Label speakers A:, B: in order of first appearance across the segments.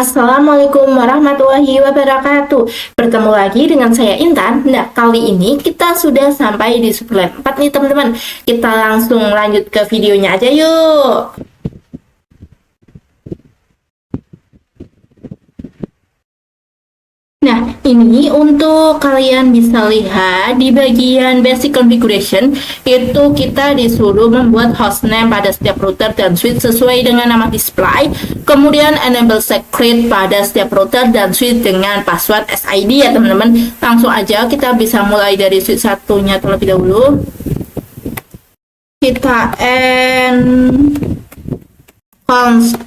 A: Assalamualaikum warahmatullahi wabarakatuh. Bertemu lagi dengan saya Intan. Nah, kali ini kita sudah sampai di Sublime 4 nih teman-teman. Kita langsung lanjut ke videonya aja yuk. Nah, ini untuk kalian bisa lihat di bagian basic configuration, itu kita disuruh membuat hostname pada setiap router dan switch sesuai dengan nama display. Kemudian enable secret pada setiap router dan switch dengan password SID ya teman-teman. Langsung aja kita bisa mulai dari switch satunya terlebih dahulu. Kita const,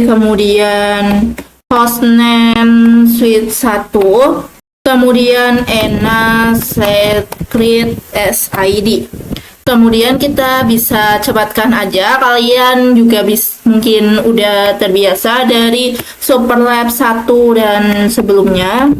A: kemudian hostname switch 1, kemudian ena secret SID. Kemudian kita bisa cepatkan aja, kalian juga mungkin udah terbiasa dari Superlab 1 dan sebelumnya.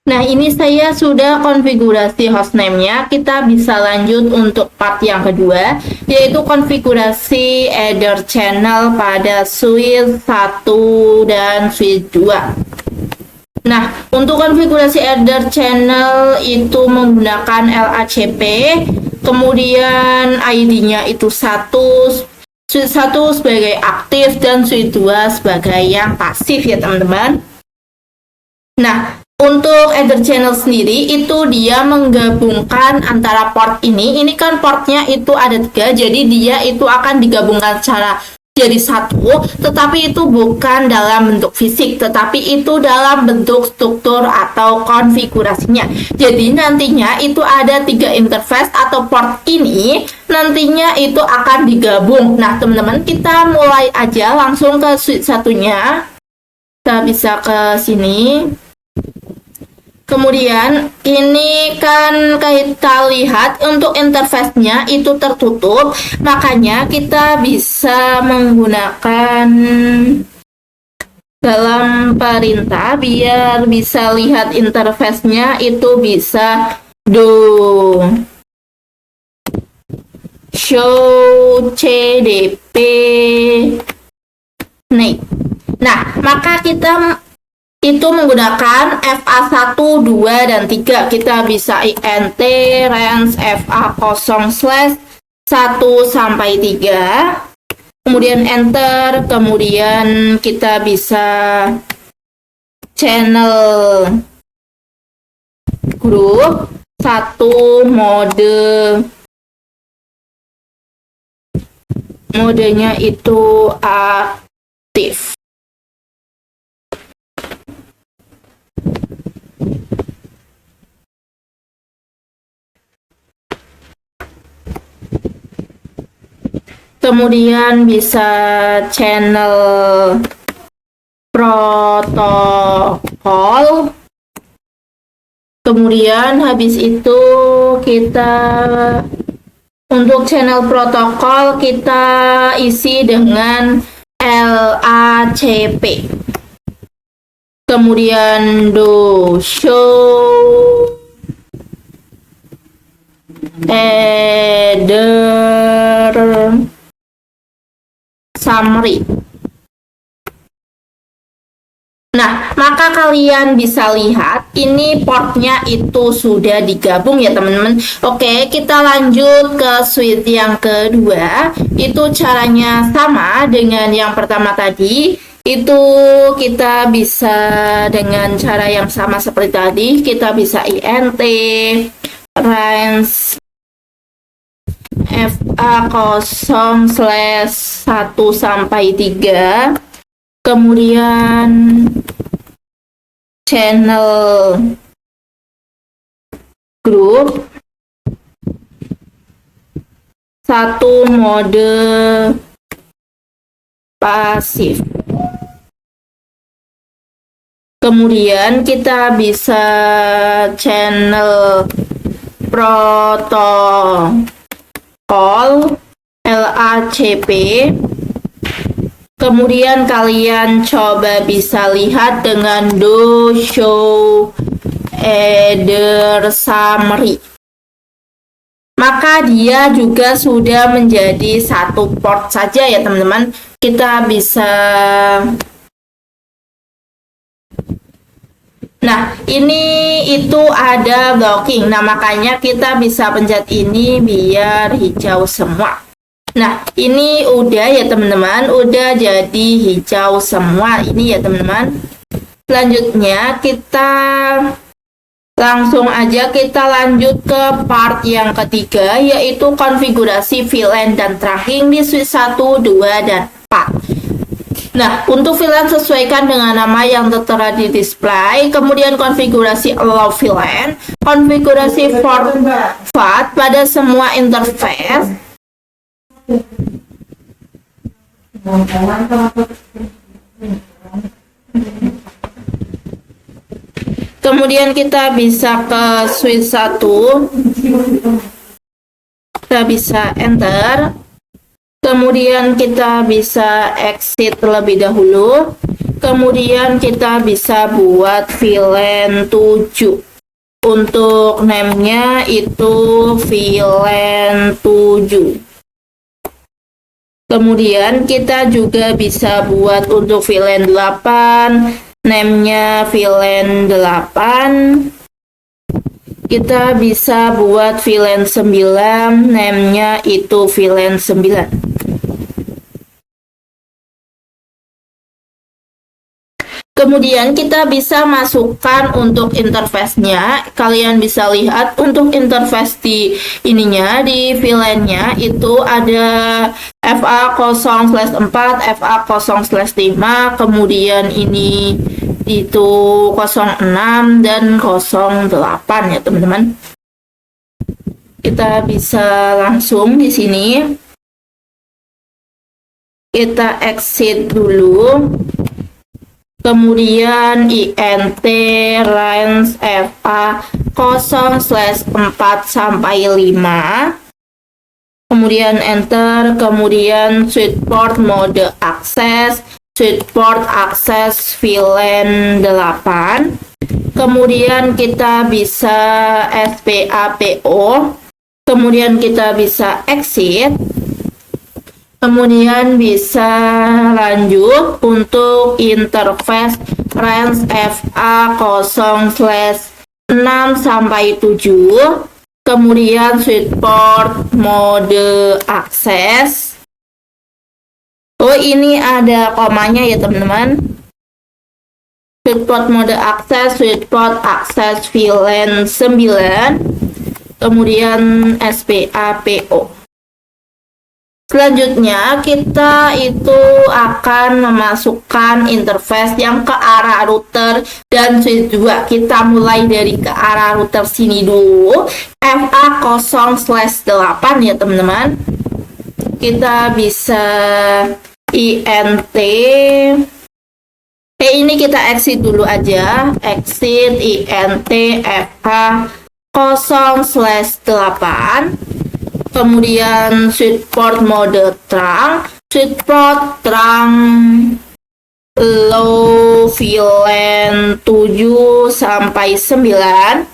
A: Nah, ini saya sudah konfigurasi hostname-nya. Kita bisa lanjut untuk part yang kedua, yaitu konfigurasi header channel pada switch 1 dan switch 2. Nah, untuk konfigurasi header channel itu menggunakan LACP, kemudian ID-nya itu switch 1 sebagai aktif dan switch 2 sebagai yang pasif ya teman-teman. Nah, untuk header channel sendiri itu dia menggabungkan antara port ini kan portnya itu ada 3, jadi dia itu akan digabungkan secara jadi satu, tetapi itu bukan dalam bentuk fisik, tetapi itu dalam bentuk struktur atau konfigurasinya. Jadi nantinya itu ada 3 interface atau port ini nantinya itu akan digabung. Nah teman-teman, kita mulai aja langsung ke switch satunya. Kita bisa ke sini. Kemudian ini kan kita lihat untuk interface-nya itu tertutup, makanya kita bisa menggunakan dalam perintah biar bisa lihat interface-nya itu bisa do show cdp nih. Nah, maka kita itu menggunakan FA1, 2, dan 3. Kita bisa int range FA0/1 sampai 3. Kemudian enter, kemudian kita bisa channel group 1 modenya itu aktif. Kemudian bisa channel protokol. Kemudian habis itu kita untuk channel protokol kita isi dengan LACP. Kemudian do show header summary. Nah, maka kalian bisa lihat ini portnya itu sudah digabung ya teman-teman. Oke, kita lanjut ke switch yang kedua. Itu caranya sama dengan yang pertama tadi. Itu kita bisa dengan cara yang sama seperti tadi, kita bisa int range fa 0/1 sampai 3, kemudian channel group 1 mode pasif. Kemudian kita bisa channel protokol LACP. Kemudian kalian coba bisa lihat dengan do show header summary. Maka dia juga sudah menjadi satu port saja ya teman-teman. Kita bisa, nah ini itu ada blocking. Nah makanya kita bisa pencet ini biar hijau semua. Nah ini udah ya teman-teman, udah jadi hijau semua ini ya teman-teman. Selanjutnya kita langsung aja kita lanjut ke part yang ketiga, yaitu konfigurasi VLAN dan tracking di switch 1, 2, dan 4. Nah, untuk VLAN sesuaikan dengan nama yang tertera di display, kemudian konfigurasi allow VLAN, konfigurasi format pada semua interface, kemudian kita bisa ke switch 1, kita bisa enter, kemudian kita bisa exit terlebih dahulu, kemudian kita bisa buat VLAN 7. Untuk name-nya itu VLAN 7. Kemudian kita juga bisa buat untuk VLAN 8, name-nya VLAN 8. Kita bisa buat VLAN 9, name-nya itu VLAN 9. Kemudian kita bisa masukkan untuk interface-nya. Kalian bisa lihat untuk interface di ininya, di VLAN-nya itu ada FA 0/4, FA 0/5, kemudian ini itu 06 dan 08 ya teman-teman. Kita bisa langsung di sini. Kita exit dulu. Kemudian int range FA 0/4 sampai 5. Kemudian enter, kemudian switch port mode access, switch port access VLAN 8. Kemudian kita bisa SPAPO. Kemudian kita bisa exit. Kemudian bisa lanjut untuk interface range FA 0/6 sampai 7. Kemudian switch port mode access. Oh, ini ada komanya ya teman-teman. Switch port mode access, switch port access VLAN 9. Kemudian SPAPO. Selanjutnya kita itu akan memasukkan interface yang ke arah router dan switch 2. Kita mulai dari ke arah router sini dulu, FA 0/8 ya teman-teman. Kita bisa int. Ini kita exit dulu aja, exit int FA 0/8. Kemudian switch port mode terang, switch port terang low VLAN 7 sampai 9.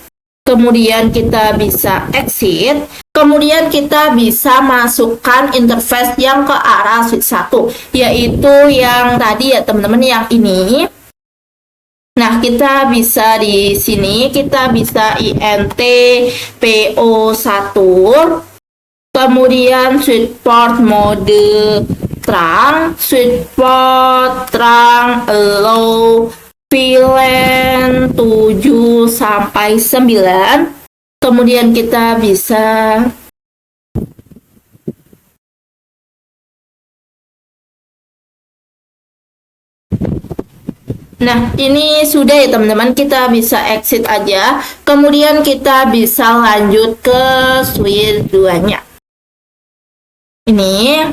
A: Kemudian kita bisa exit. Kemudian kita bisa masukkan interface yang ke arah switch 1, yaitu yang tadi ya teman-teman, yang ini. Nah, kita bisa di sini, kita bisa int PO1. Kemudian switch port mode trunk, switchport, trunk, allow, VLAN 7 sampai 9. Kemudian kita bisa Nah, ini sudah ya teman-teman, kita bisa exit aja. Kemudian kita bisa lanjut ke switch 2-nya. Ini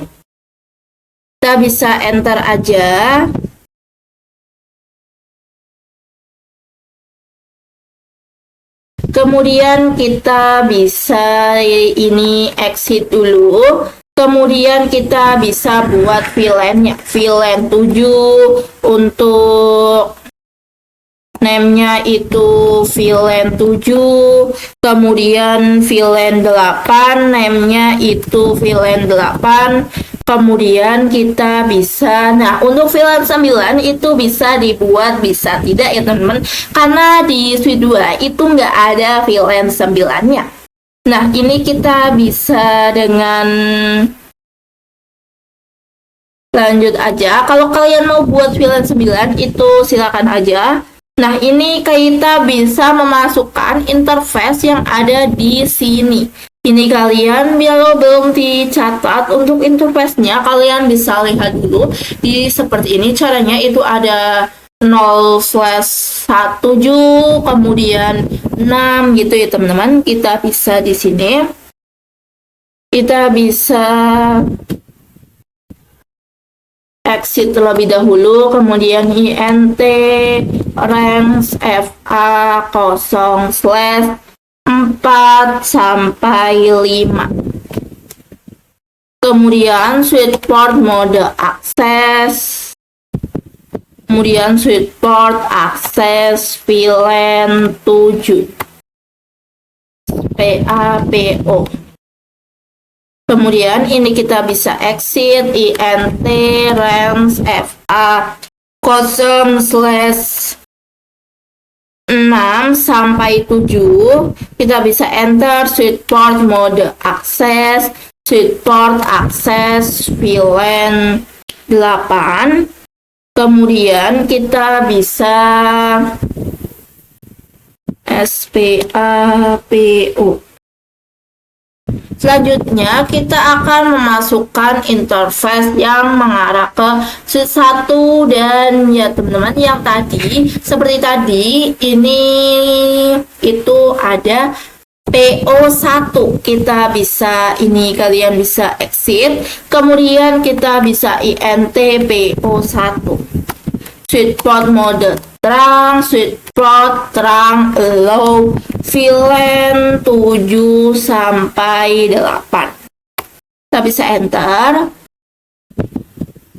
A: kita bisa enter aja. Kemudian kita bisa ini exit dulu. Kemudian kita bisa buat VLAN-nya. VLAN 7 untuk name-nya itu VLAN 7. Kemudian VLAN 8, name-nya itu VLAN 8. Kemudian kita bisa, nah untuk VLAN 9 itu bisa dibuat, bisa tidak ya teman-teman. Karena di switch 2 itu nggak ada VLAN 9-nya. Nah, ini kita bisa dengan lanjut aja. Kalau kalian mau buat VLAN 9 itu silakan aja. Nah, ini kita bisa memasukkan interface yang ada di sini. Ini kalian kalau belum dicatat untuk interface-nya, kalian bisa lihat dulu di seperti ini. Caranya itu ada 0/17 kemudian 6 gitu ya teman-teman. Kita bisa di sini kita bisa exit terlebih dahulu, kemudian int range fa 0/4 sampai 5. Kemudian switchport mode akses. Kemudian switchport akses VLAN 7 PAPO. Kemudian ini kita bisa exit int range fa 0/6 sampai 7. Kita bisa enter switchport mode akses, switchport akses VLAN 8. Kemudian kita bisa SPAPO. Selanjutnya kita akan memasukkan interface yang mengarah ke switch 1 dan ya teman-teman yang tadi seperti tadi ini itu ada PO1. Kita bisa ini kalian bisa exit, kemudian kita bisa int PO1. Switchport mode trunk, switchport trunk allow VLAN 7 sampai 8. Kita bisa enter.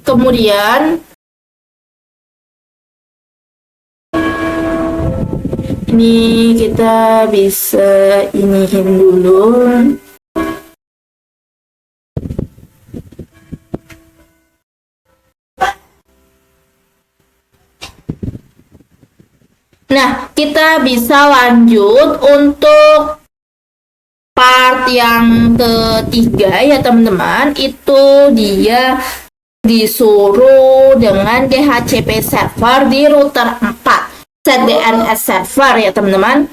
A: Kemudian ini kita bisa iniin dulu. Nah, kita bisa lanjut untuk part yang ketiga ya teman-teman. Itu dia disuruh dengan DHCP server di router 4. Set DNS server ya teman-teman.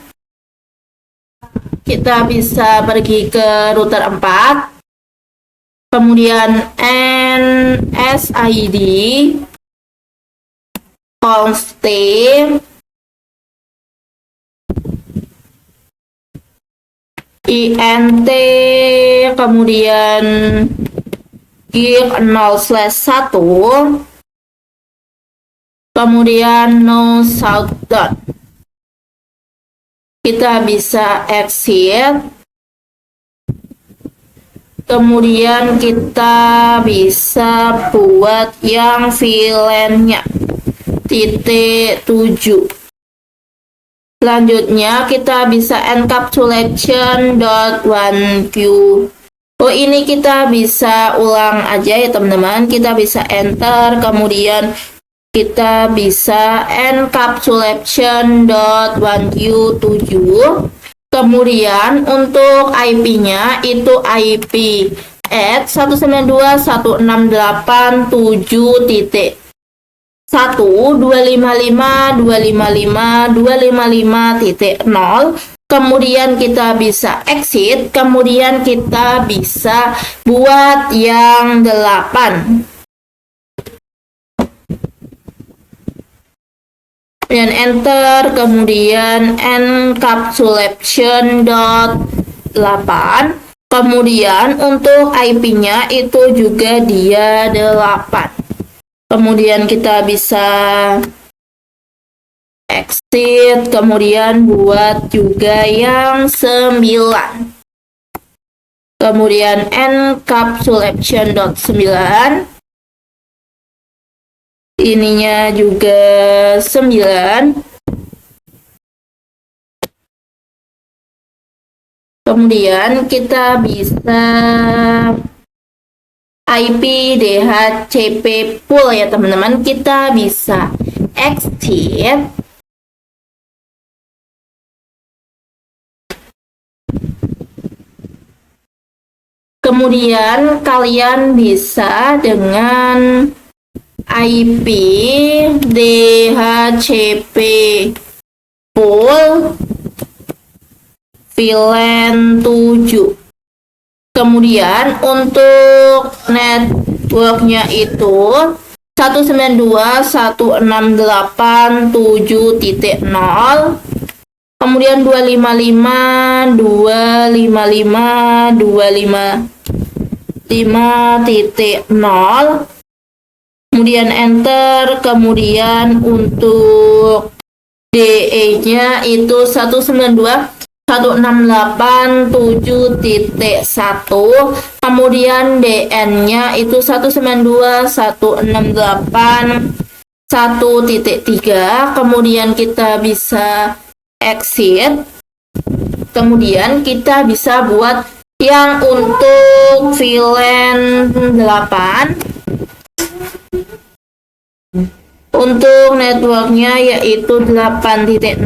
A: Kita bisa pergi ke router 4. Kemudian NSID const int kemudian gig 0/1 kemudian no shutdown. Kita bisa exit, kemudian kita bisa buat yang VLAN-nya -7. Selanjutnya kita bisa encapsulation.1q. Oh, ini kita bisa ulang aja ya teman-teman. Kita bisa enter, kemudian kita bisa encapsulation.1q7. Kemudian untuk IP-nya itu IP 192.168.7.1.255.255.255.255.0. Kemudian kita bisa exit, kemudian kita bisa buat yang 8. Kemudian enter, kemudian encapsulation dot 8. Kemudian untuk IP-nya itu juga dia 8. Kemudian kita bisa exit, kemudian buat juga yang 9. Kemudian encapsulation dot 9. Ininya juga 9. Kemudian kita bisa IP DHCP pool ya teman-teman. Kita bisa exit. Kemudian kalian bisa dengan IP DHCP pool VLAN 7. Kemudian untuk networknya itu 192.168.7.0. Kemudian 255.255.255.5.0. Kemudian enter, kemudian untuk DE-nya itu 192.168.7.1, kemudian DN-nya itu 192.168.1.3, kemudian kita bisa exit, kemudian kita bisa buat yang untuk VLAN 8. Untuk networknya yaitu 8.0,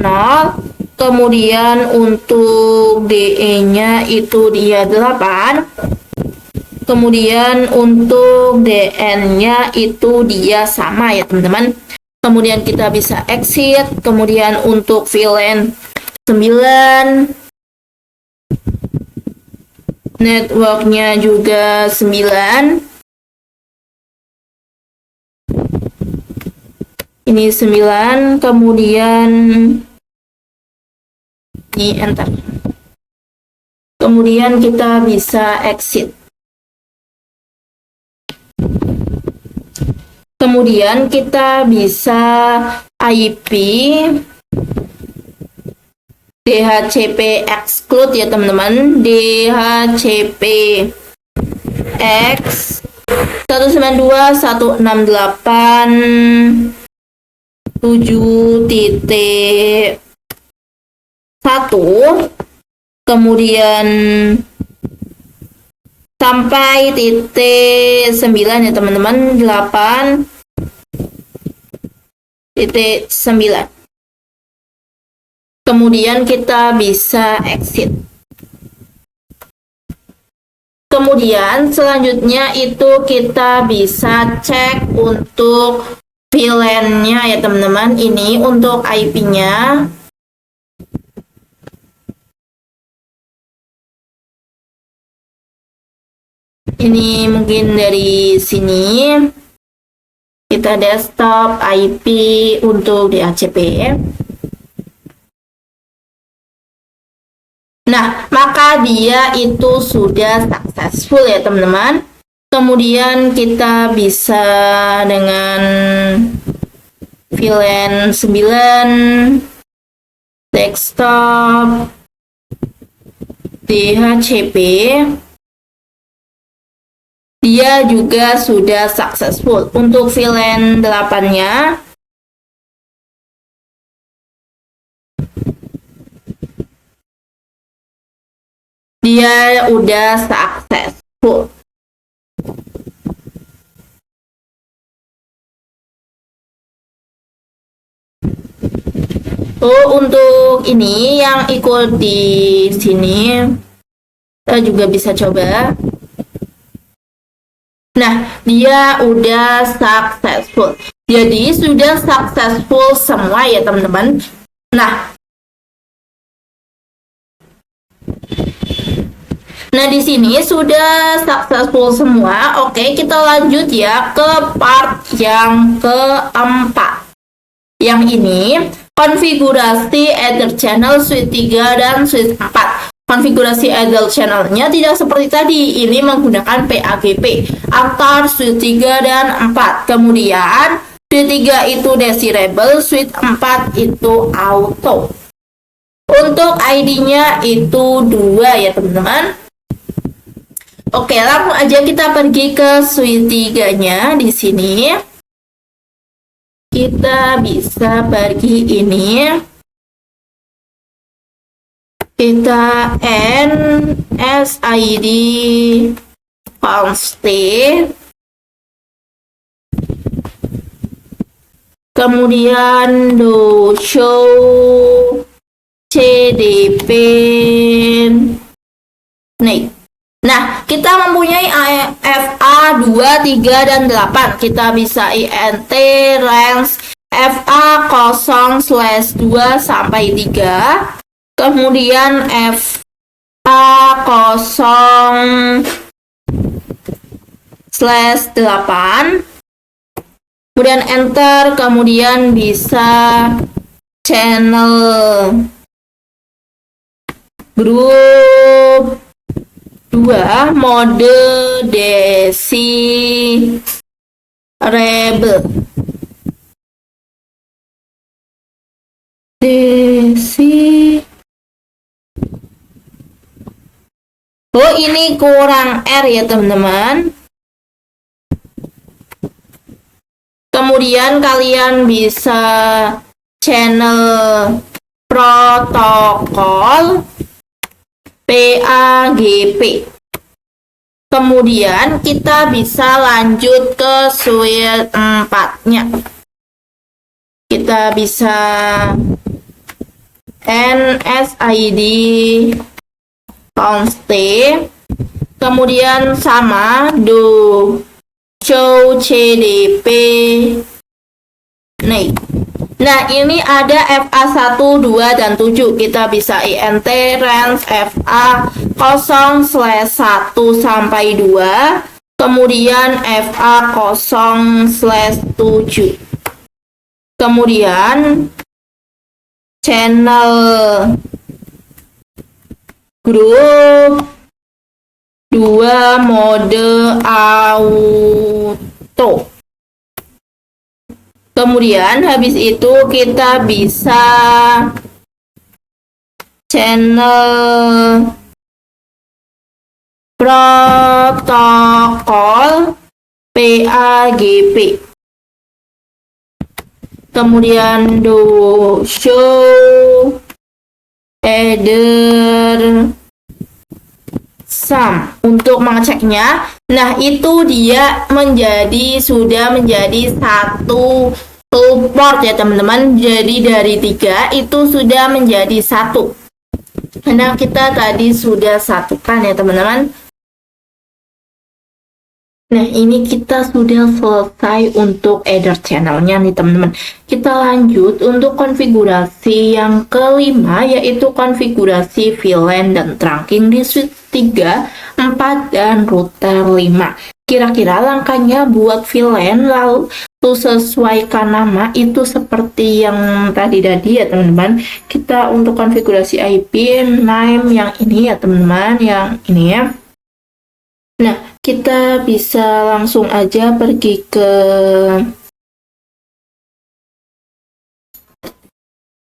A: kemudian untuk DE-nya itu dia 8, kemudian untuk DN-nya itu dia sama ya teman-teman. Kemudian kita bisa exit, kemudian untuk VLAN 9, networknya juga 9. Ini 9, kemudian ini enter. Kemudian kita bisa exit. Kemudian kita bisa IP DHCP exclude ya teman-teman. DHCP X 192.168.7.1, kemudian sampai titik 9 ya teman-teman, 8.9. Kemudian kita bisa exit. Kemudian selanjutnya itu kita bisa cek untuk VLAN-nya ya teman-teman. Ini untuk IP-nya. Ini mungkin dari sini. Kita desktop IP untuk DHCP. Nah, maka dia itu sudah successful ya teman-teman. Kemudian kita bisa dengan VLAN 9 desktop DHCP, dia juga sudah successful. Untuk VLAN 8-nya dia udah successful. Untuk ini yang ikut di sini, kita juga bisa coba. Nah, dia udah successful. Jadi sudah successful semua ya teman-teman. Nah, di sini sudah successful semua. Oke, kita lanjut ya ke part yang keempat. Yang ini konfigurasi Ether channel switch 3 dan switch 4. Konfigurasi idle channelnya tidak seperti tadi. Ini menggunakan PAGP antar switch 3 dan 4. Kemudian switch 3 itu desirable, switch 4 itu auto. Untuk ID-nya itu 2 ya teman-teman. Oke, langsung aja kita pergi ke switch 3-nya di sini. Kita bisa pergi ini. Kita NSID constant. Kemudian do show CDP nih. Nah, kita mempunyai FA 2, 3, dan 8. Kita bisa INT range FA 0/2 sampai 3. Kemudian FA 0/8. Kemudian enter, kemudian bisa channel grup 2 mode desirable. Oh, ini kurang R ya teman-teman. Kemudian kalian bisa channel protokol PAGP. Kemudian kita bisa lanjut ke switch 4-nya. Kita bisa NSID constant. Kemudian sama do show CDP nih. Nah, ini ada FA 1, 2, dan 7. Kita bisa INT range FA 0/1 sampai 2. Kemudian FA 0/7. Kemudian channel grup 2 mode auto. Kemudian habis itu kita bisa channel protokol PAGP. Kemudian do show header sum untuk mengeceknya. Nah, itu dia sudah menjadi satu port ya teman-teman. Jadi dari 3 itu sudah menjadi 1. Karena kita tadi sudah satukan ya teman-teman. Nah, ini kita sudah selesai untuk Ether channelnya nih teman-teman. Kita lanjut untuk konfigurasi yang kelima, yaitu konfigurasi VLAN dan trunking di switch 3, 4, dan router 5. Kira-kira langkahnya buat VLAN lalu sesuaikan nama itu seperti yang tadi ya teman-teman. Kita untuk konfigurasi IP name yang ini ya teman-teman, yang ini ya. Nah, kita bisa langsung aja pergi ke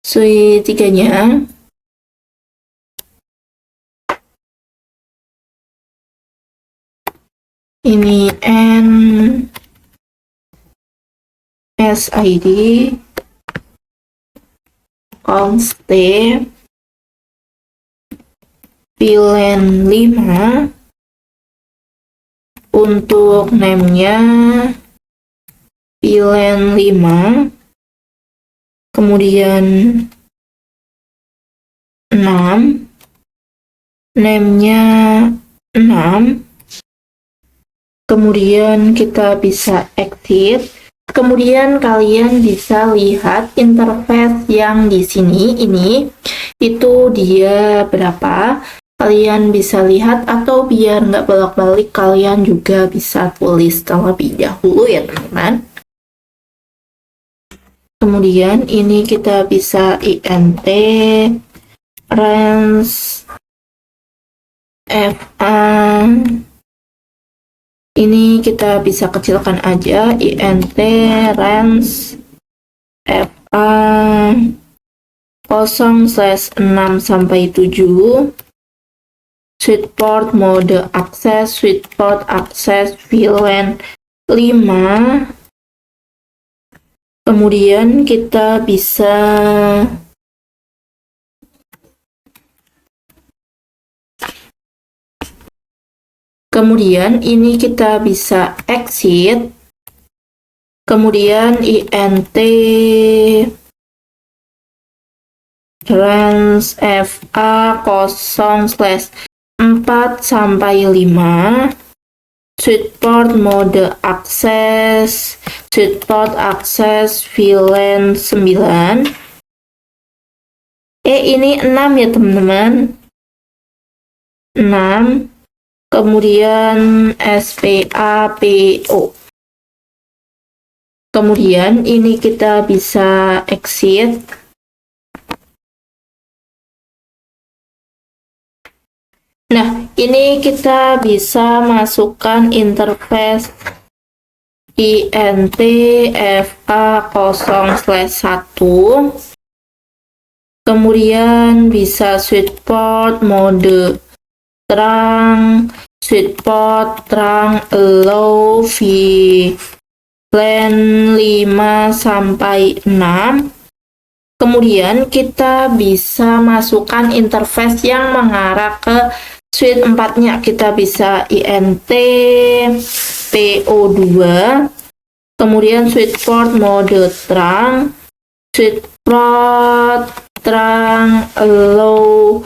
A: switch 3-nya. Ini NSID constant VLAN 5. Untuk name-nya VLAN 5. Kemudian 6. Name-nya 6. kemudian kita bisa exit. Kemudian kalian bisa lihat interface yang di sini ini itu dia berapa. Kalian bisa lihat, atau biar nggak bolak-balik kalian juga bisa tulis terlebih dahulu ya teman-teman. Kemudian ini kita bisa int range fa, ini kita bisa kecilkan aja, int range fa 0/6 sampai 7, switchport mode akses, switchport akses VLAN 5. Kemudian kita bisa ini kita bisa exit. Kemudian int range fa 0/4 sampai 5, switchport mode akses, switchport akses VLAN 9. Ini 6 ya teman-teman, 6. Kemudian SPAPO. Kemudian ini kita bisa exit. Nah, ini kita bisa masukkan interface int fa 0/1. Kemudian bisa switchport mode terang, switchport terang allow VLAN 5 sampai 6. Kemudian kita bisa masukkan interface yang mengarah ke switch 4-nya. Kita bisa int po2, kemudian switchport mode terang, switchport terang allow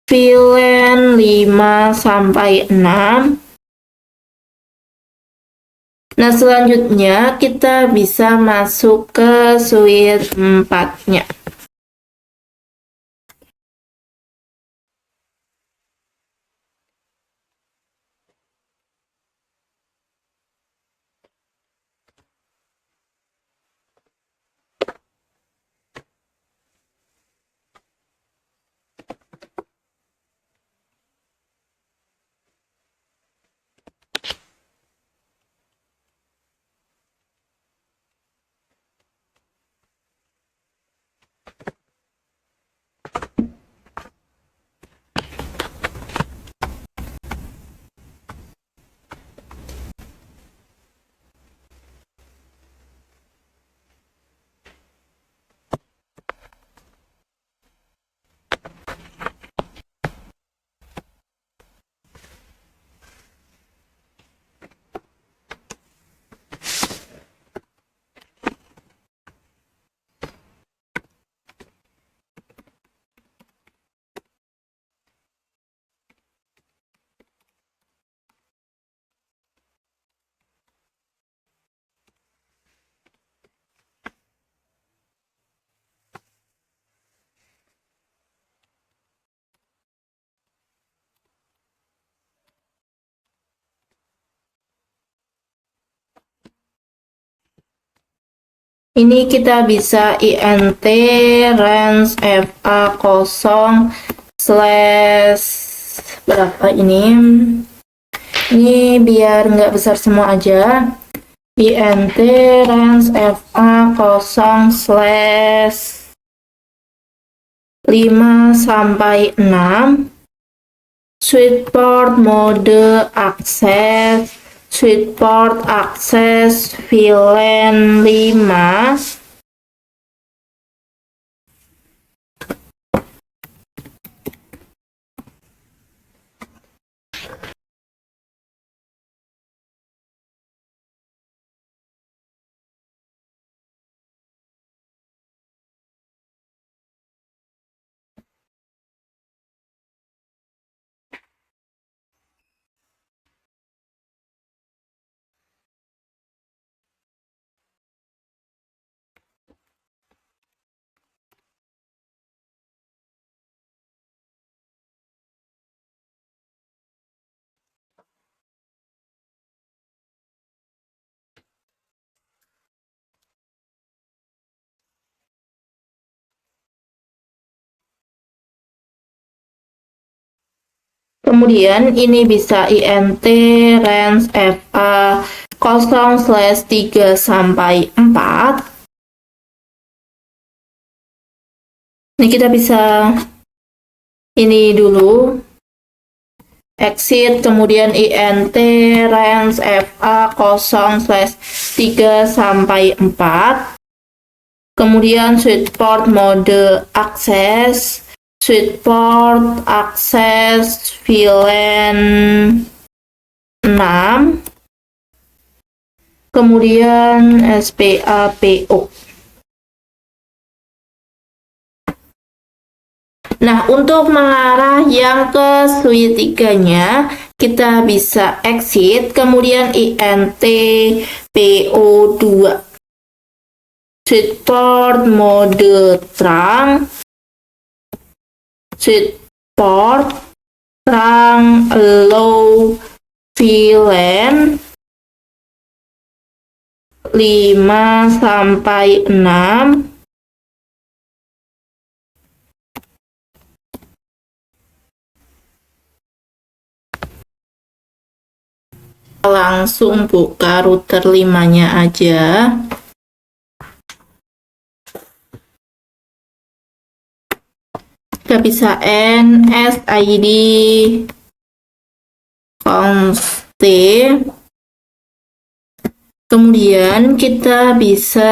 A: VLAN 5 sampai 6. Nah, selanjutnya kita bisa masuk ke switch 4-nya. Ini kita bisa int range fa 0 slash berapa ini biar nggak besar semua aja, int range fa 0 slash 5 sampai 6, switchport mode akses, switchport akses VLAN 5, Kemudian ini bisa int range fa 0/3 sampai 4. Ini kita bisa ini dulu exit, kemudian int range fa 0/3 sampai 4. Kemudian switch port mode akses, switch port akses VLAN 6, kemudian SPAPO. Nah, untuk mengarah yang ke switch 3-nya, kita bisa exit, kemudian int PO2. Switch port mode terang, switch port terang low VLAN 5/6. Langsung buka router 5-nya aja. Kita bisa NSID const, kemudian kita bisa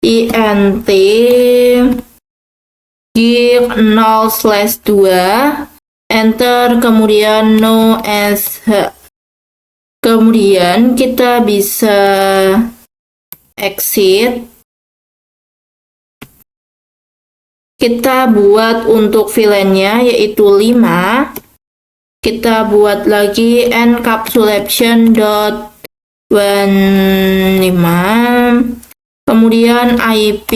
A: int gig 0/2, enter, kemudian no sh. Kemudian kita bisa exit. Kita buat untuk VLAN-nya yaitu 5. Kita buat lagi encapsulation.15. Kemudian IP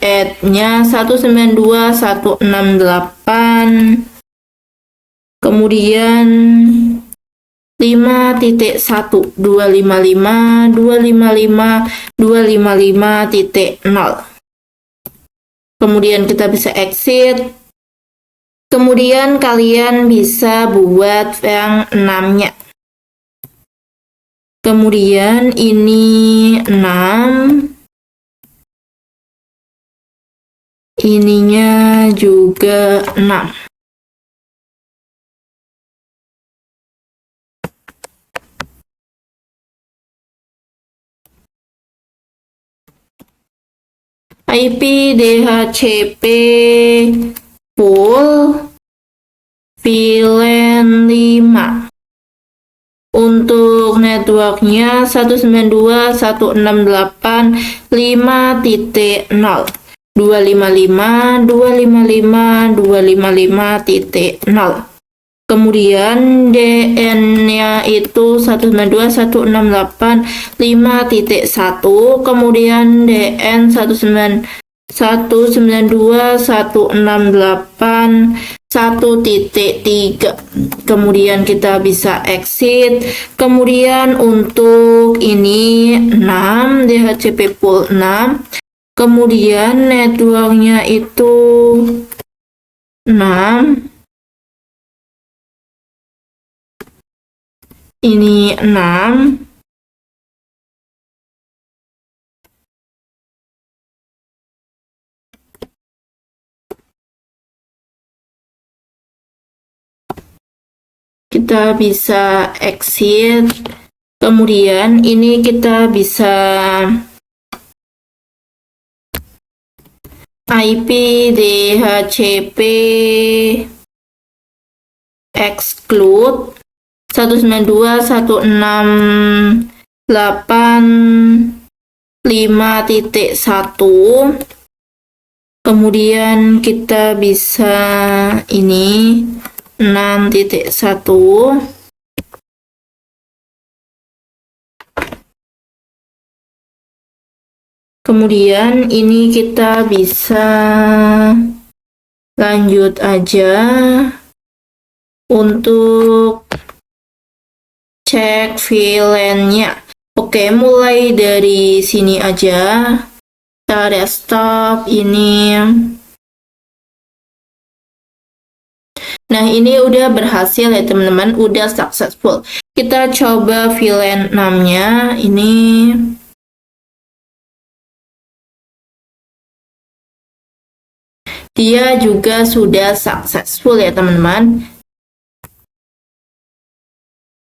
A: add-nya 192.168. Kemudian 5.1.255.255.255.0. Kemudian kita bisa exit. Kemudian kalian bisa buat yang 6-nya. Kemudian ini 6. Ininya juga 6. IP DHCP full VLAN 5. Untuk networknya 192.168.5.0, 255.255.255.0. Kemudian DN-nya itu 192.168.5.1, kemudian DN 192.168.1.3. Kemudian kita bisa exit. Kemudian untuk ini 6, DHCP pool 6. Kemudian networknya itu 6. Ini 6. Kita bisa exit. Kemudian ini kita bisa IP DHCP exclude 192.168.5.1. Kemudian kita bisa ini 6.1. Kemudian ini kita bisa lanjut aja untuk cek VLAN-nya. Oke, mulai dari sini aja. Kita restart ini. Nah, ini udah berhasil ya teman-teman, udah successful. Kita coba VLAN 6-nya, ini dia juga sudah successful ya teman-teman.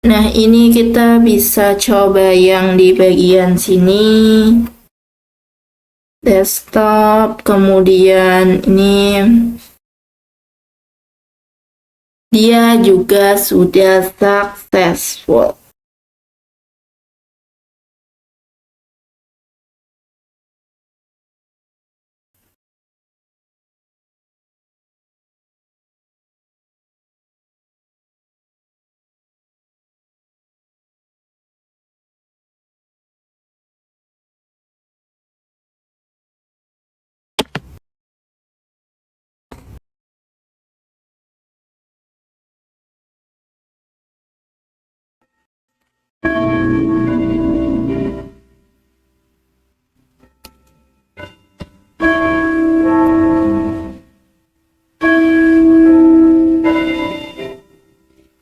A: Nah, ini kita bisa coba yang di bagian sini. Desktop, kemudian ini dia juga sudah successful.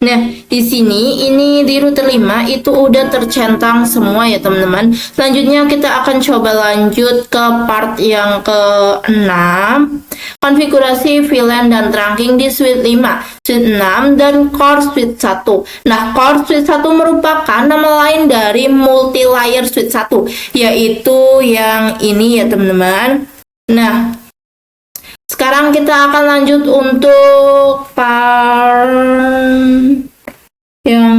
A: Nah, di sini ini di router 5 itu udah tercentang semua ya teman-teman. Selanjutnya kita akan coba lanjut ke part yang ke-6. Konfigurasi VLAN dan trunking di suite 5, suite 6, dan core suite 1. Nah, core suite 1 merupakan nama lain dari multi-layer suite 1, yaitu yang ini ya teman-teman. Nah, sekarang kita akan lanjut untuk part yang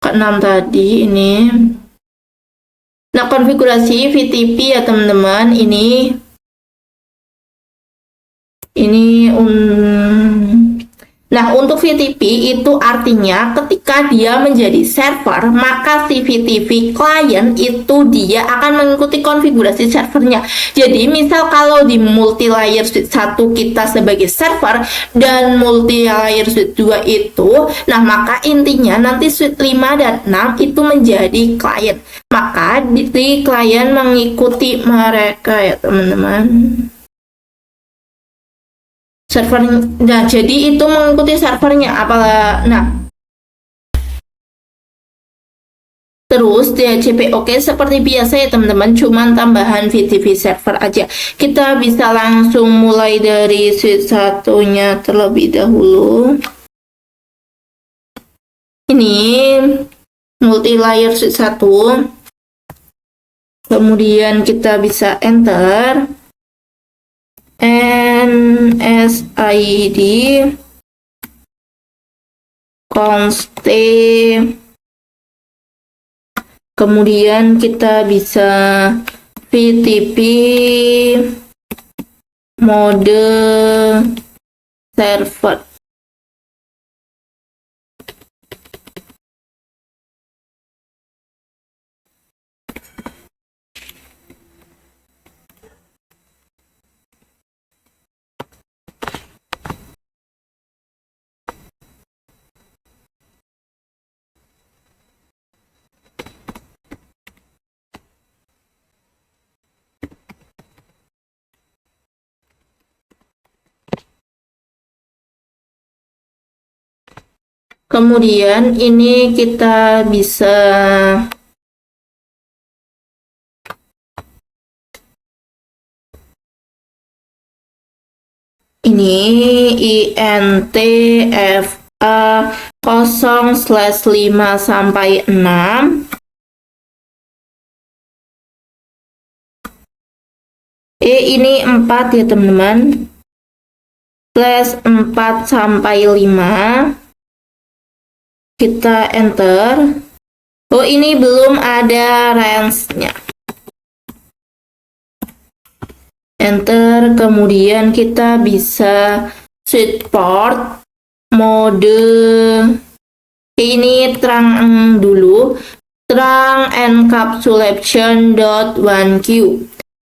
A: ke-6 tadi ini. Nah, konfigurasi VTP ya teman-teman, ini Nah, untuk VTP itu artinya ketika dia menjadi server, maka si VTP client itu dia akan mengikuti konfigurasi servernya. Jadi, misal kalau di multi-layer suite 1 kita sebagai server dan multi-layer suite 2 itu, nah maka intinya nanti suite 5 dan 6 itu menjadi client. Maka di client mengikuti mereka ya teman-teman. Server, nah jadi itu mengikuti servernya terus DHCP oke seperti biasa ya teman-teman, cuman tambahan VTP server aja. Kita bisa langsung mulai dari suite satunya terlebih dahulu. Ini multi layer suite 1, kemudian kita bisa enter NSID const, kemudian kita bisa VTP mode server. Kemudian ini kita bisa ini INTFA 0/5 sampai 6. Ini 4 ya teman-teman. /4 sampai 5. Kita enter. Oh, ini belum ada range-nya. Enter, kemudian kita bisa switch port mode. Ini terang dulu, terang encapsulation.1q.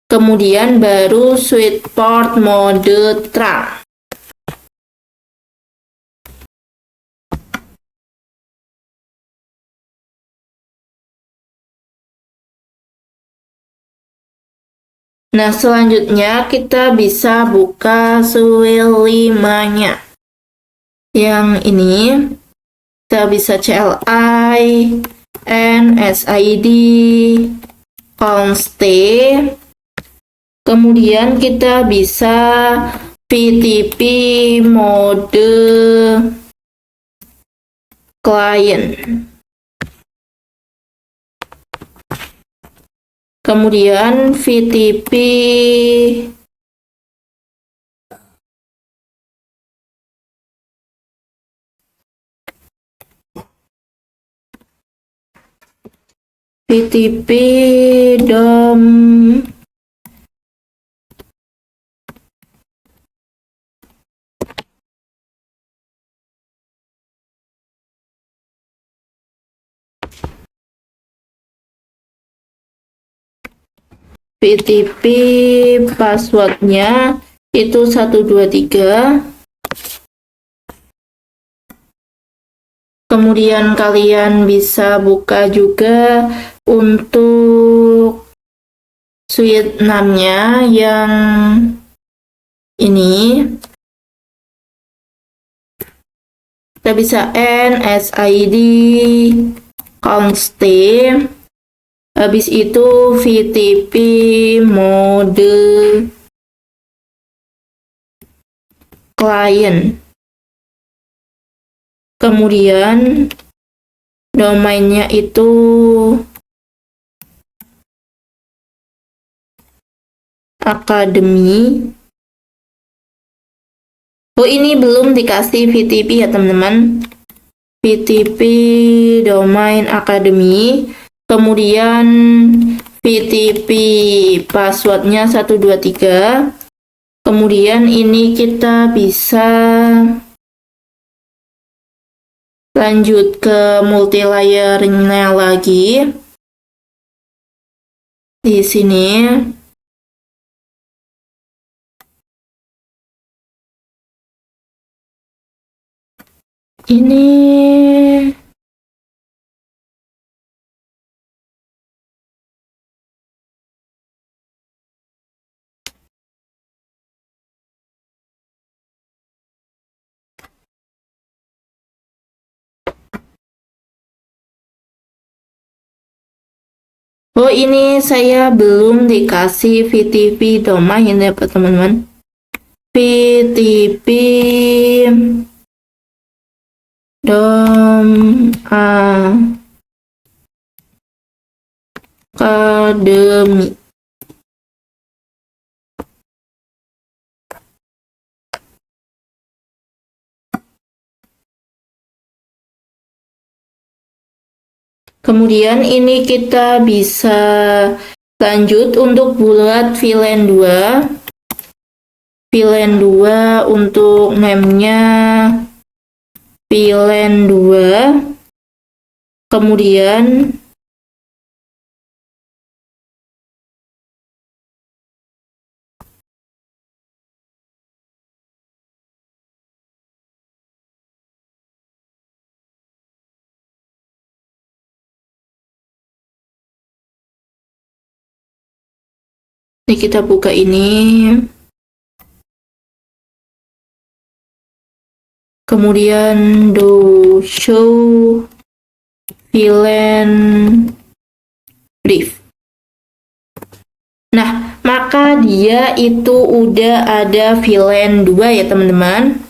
A: Kemudian baru switch port mode terang. Nah, selanjutnya kita bisa buka Swile 5-nya. Yang ini kita bisa CLI, NSID, const, kemudian kita bisa VTP mode client. Kemudian VTP dom VTP passwordnya itu 123. Kemudian kalian bisa buka juga untuk suite 6-nya yang ini. Kita bisa NSID, const, habis itu VTP mode client. Kemudian domainnya itu Academy. Oh, ini belum dikasih VTP ya teman-teman. VTP domain Academy. Kemudian VTP passwordnya 123. Kemudian ini kita bisa lanjut ke multilayer-nya lagi. Di sini ini oh, ini saya belum dikasih VTP domain ya teman-teman. VTP Academy. Kemudian ini kita bisa lanjut untuk buat VLAN 2. VLAN 2 untuk name-nya VLAN 2. Kemudian ini kita buka ini. Kemudian do show VLAN brief. Nah, maka dia itu udah ada VLAN 2 ya teman-teman.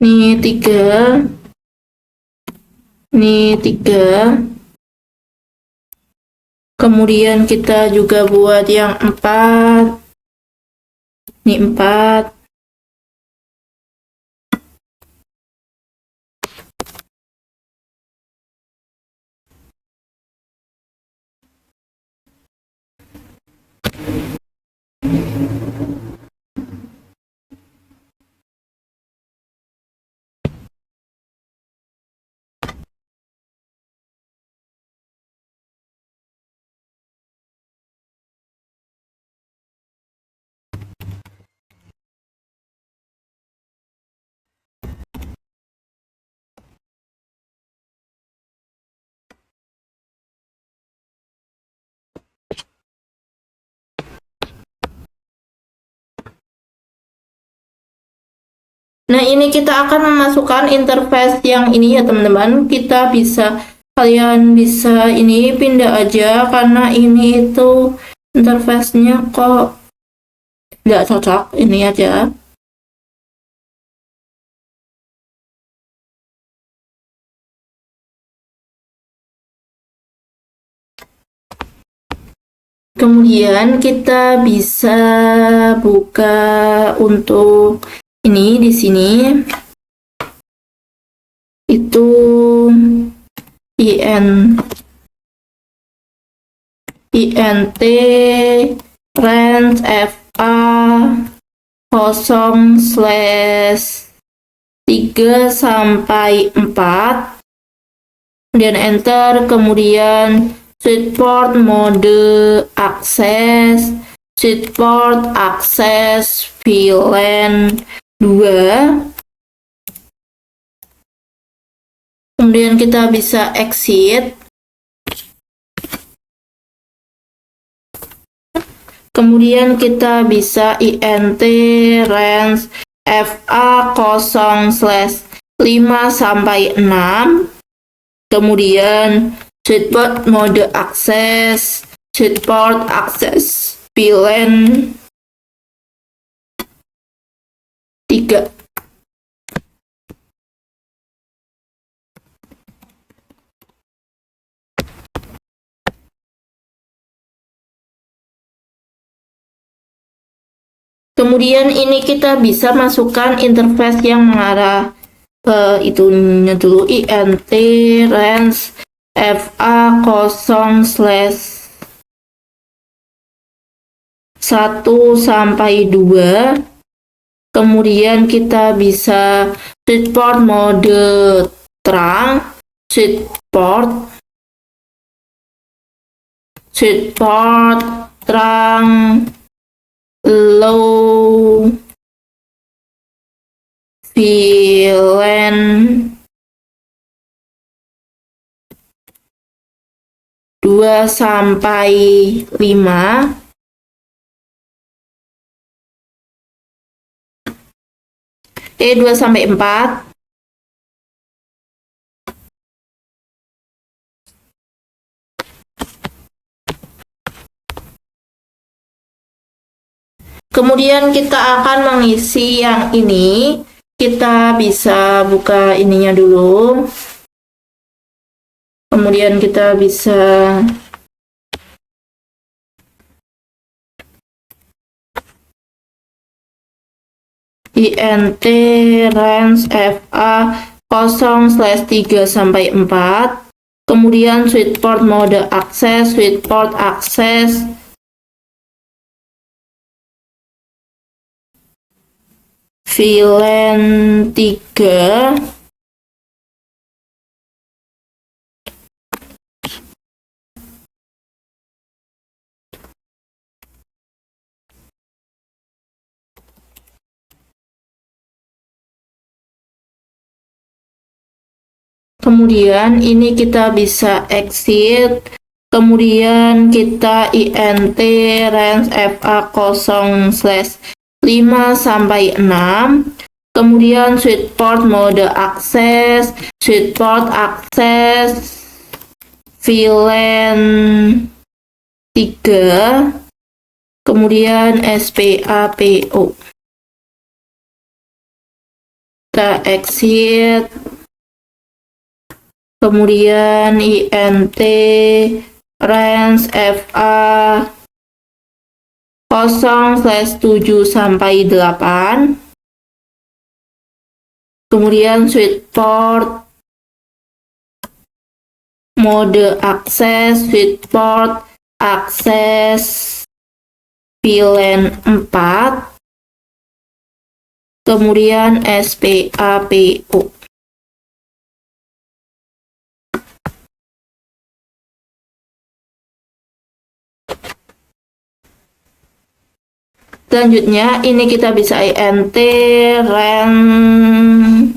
A: Ini 3. Ini 3. Kemudian kita juga buat yang 4. Ini 4. Nah, ini kita akan memasukkan interface yang ini ya teman-teman. Kalian bisa ini pindah aja karena ini itu interface-nya kok nggak cocok. Ini aja. Kemudian kita bisa buka untuk ini di sini itu int range fa 0/3 sampai 4, kemudian enter, kemudian switchport mode akses, switchport akses VLAN 2. Kemudian kita bisa exit. Kemudian kita bisa int range fa 0/5 sampai 6. Kemudian switchport mode akses, switchport akses VLAN 3. Kemudian ini kita bisa masukkan interface yang mengarah ke itunya dulu, int range fa 0/1 sampai 2. Kemudian kita bisa switchport mode terang, switchport terang low VLAN 2 sampai 5. E 2 sampai 4. Kemudian kita akan mengisi yang ini. Kita bisa buka ininya dulu. Kemudian kita bisa int range fa 0/3 sampai 4. Kemudian switchport mode akses, switchport akses VLAN 3. Kemudian ini kita bisa exit. Kemudian kita int range fa 0/5 sampai 6. Kemudian switchport mode akses, switchport akses VLAN 3. Kemudian SPAPO. Kita exit. Kemudian int range fa 0/7 sampai 8. Kemudian switchport mode akses, switchport akses VLAN 4. Kemudian SPAPO. Selanjutnya ini kita bisa int range.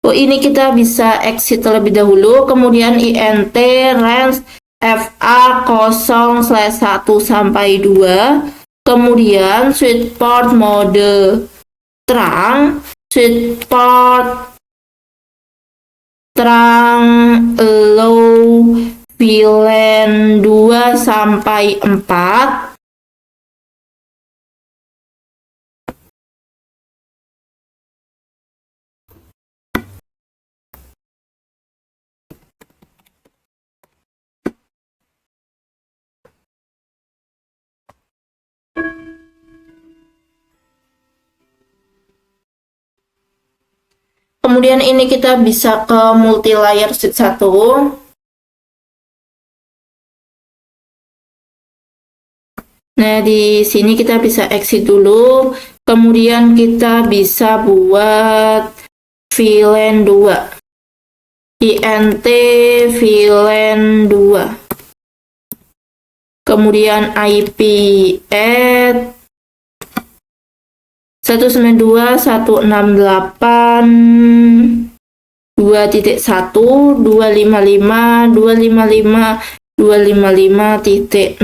A: Ini kita bisa exit terlebih dahulu. Kemudian int range fa 0/1 sampai 2. Kemudian switchport mode terang, sweet part, terang, low, VLAN 2 sampai 4. Kemudian ini kita bisa ke multi layer sheet 1. Nah, di sini kita bisa exit dulu. Kemudian kita bisa buat VLAN 2. INT VLAN 2. Kemudian IP add 192.168 2.1 255 255 255.0.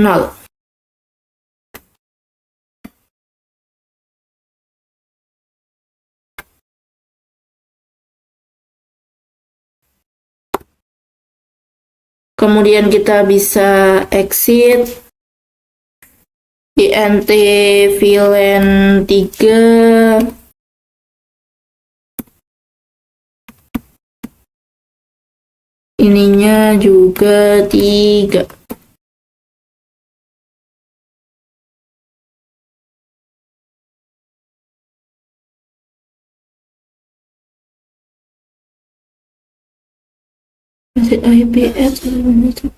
A: Kemudian kita bisa exit INT VLAN 3. Ininya juga 3. Masih IPS 3.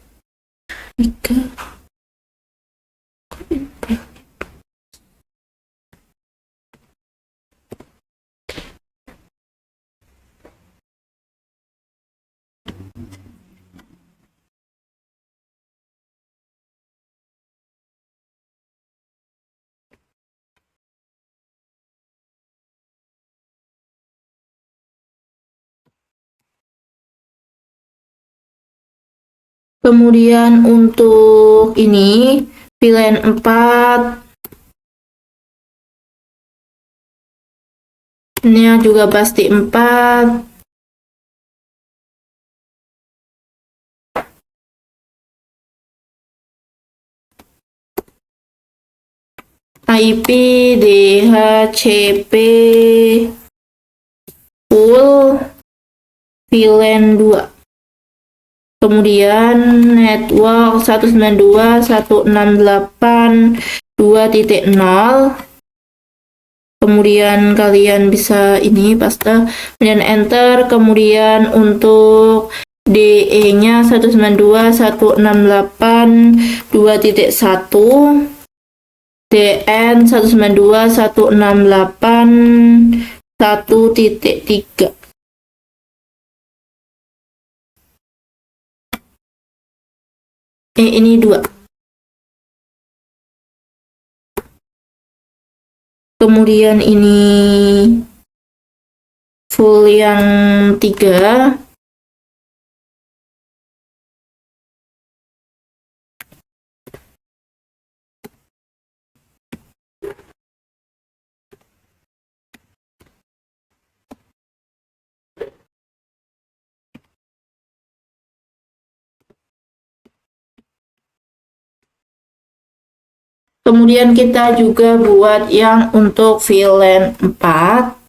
A: Kemudian untuk ini VLAN 4, ini juga pasti 4. IP DHCP full VLAN 2. Kemudian network 192.168.2.0. Kemudian kalian bisa ini paste, kemudian enter. Kemudian untuk DE-nya 192.168.2.1, DN 192.168.1.3. Ini 2. Kemudian ini full yang 3. Kemudian kita juga buat yang untuk VLAN 4.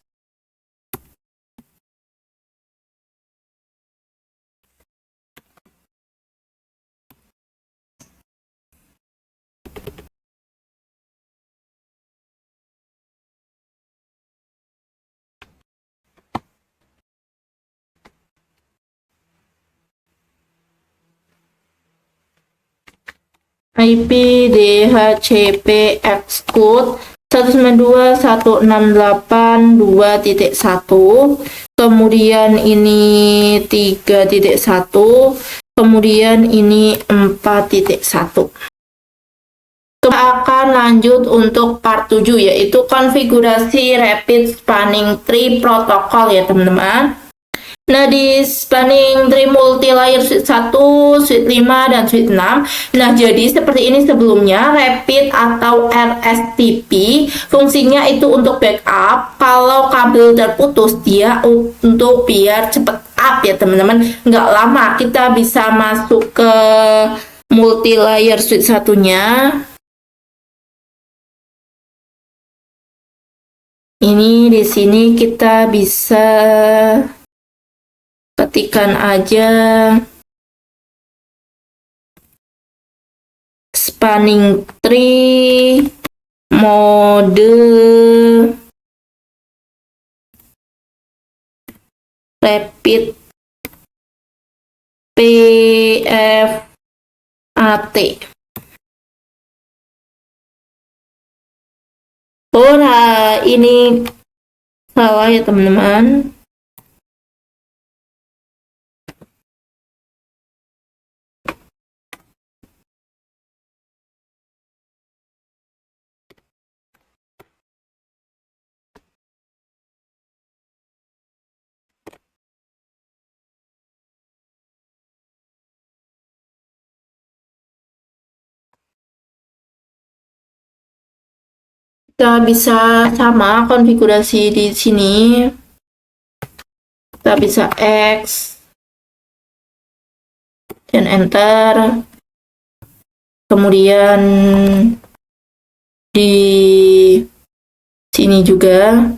A: IP DHCP exclude 192.168.2.1. Kemudian ini 3.1. Kemudian ini 4.1. Kita akan lanjut untuk part 7, yaitu konfigurasi Rapid Spanning Tree Protocol ya teman-teman. Nah, di spanning tree multi-layer suite 1, suite 5, dan suite 6. Nah, jadi seperti ini sebelumnya, rapid atau RSTP, fungsinya itu untuk backup. Kalau kabel terputus, dia untuk biar cepet up ya teman-teman. Nggak lama, kita bisa masuk ke multi-layer suite satunya. Ini di sini kita bisa ketikkan aja spanning tree mode rapid PFAT. Oh, nah ini salah ya teman-teman. Kita bisa sama konfigurasi di sini. Kita bisa X dan enter. Kemudian di sini juga.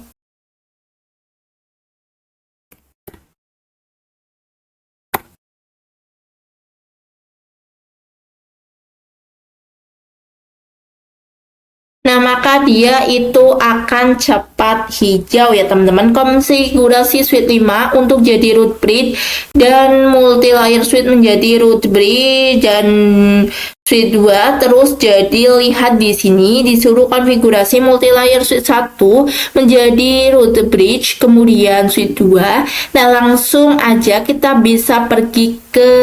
A: Nah, maka dia itu akan cepat hijau ya teman-teman. Konfigurasi suite 5 untuk jadi root bridge dan multi layer suite menjadi root bridge dan suite 2 terus jadi lihat di sini disuruh konfigurasi multi layer suite 1 menjadi root bridge kemudian suite 2. Nah, langsung aja kita bisa pergi ke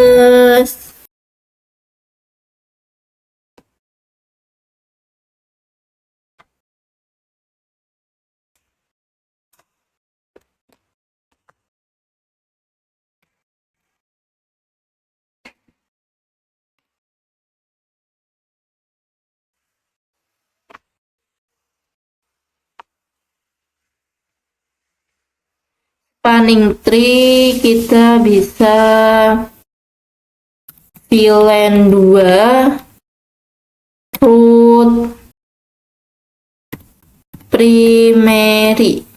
A: spanning tree. Kita bisa VLAN 2 root primary.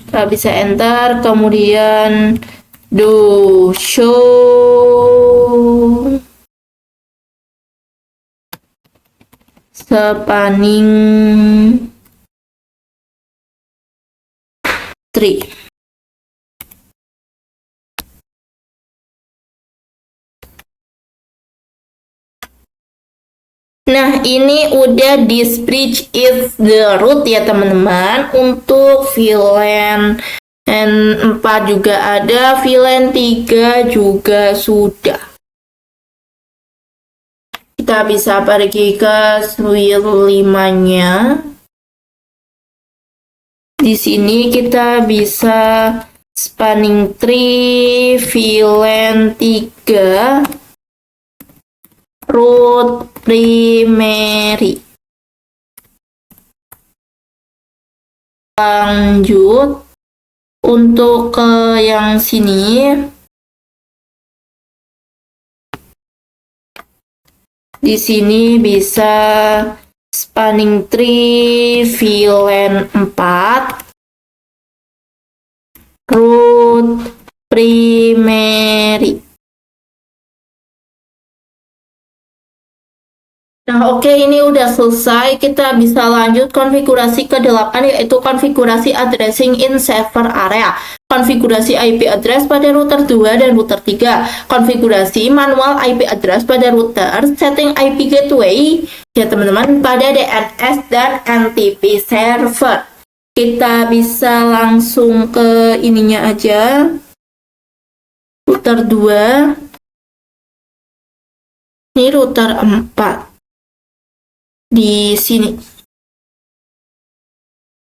A: Kita bisa enter, kemudian do show spanning tree. Nah, ini udah this bridge is the root ya teman-teman. Untuk VLAN 4 juga ada, VLAN 3 juga sudah. Kita bisa pergi ke suite 5-nya. Di sini kita bisa spanning tree VLAN 3 root primary. Lanjut untuk ke yang sini. Di sini bisa spanning tree VLAN 4 root primary. Nah, oke, ini udah selesai. Kita bisa lanjut konfigurasi ke-8, yaitu konfigurasi addressing in server area. Konfigurasi IP address pada router 2 dan router 3. Konfigurasi manual IP address pada router, setting IP gateway, ya teman-teman, pada DNS dan NTP server. Kita bisa langsung ke ininya aja. Router 2. Ini router 4. Di sini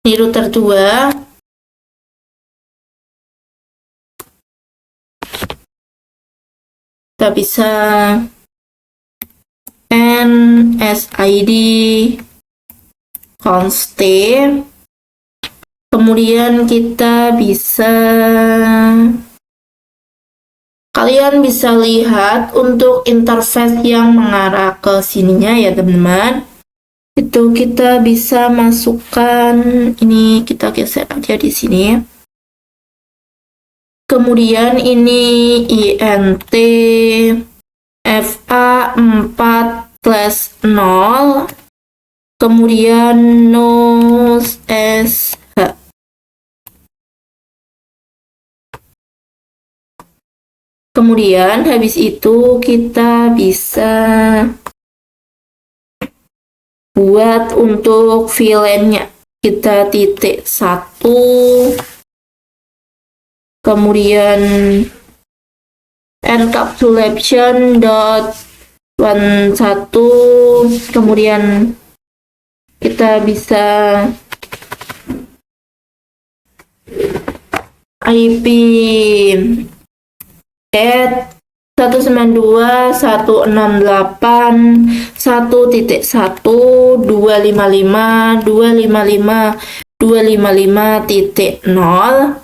A: Ini router 2. Kita bisa NSID const. Kemudian kita bisa, kalian bisa lihat untuk interface yang mengarah ke sininya ya teman-teman. Itu kita bisa masukkan, ini kita geser aja di sini. Kemudian ini int fa4/0, kemudian nos sh. Kemudian habis itu kita bisa buat untuk VLAN-nya. Kita titik 1, kemudian encapsulation dot 11, kemudian kita bisa IP at 192.168.1.255.255.255.0.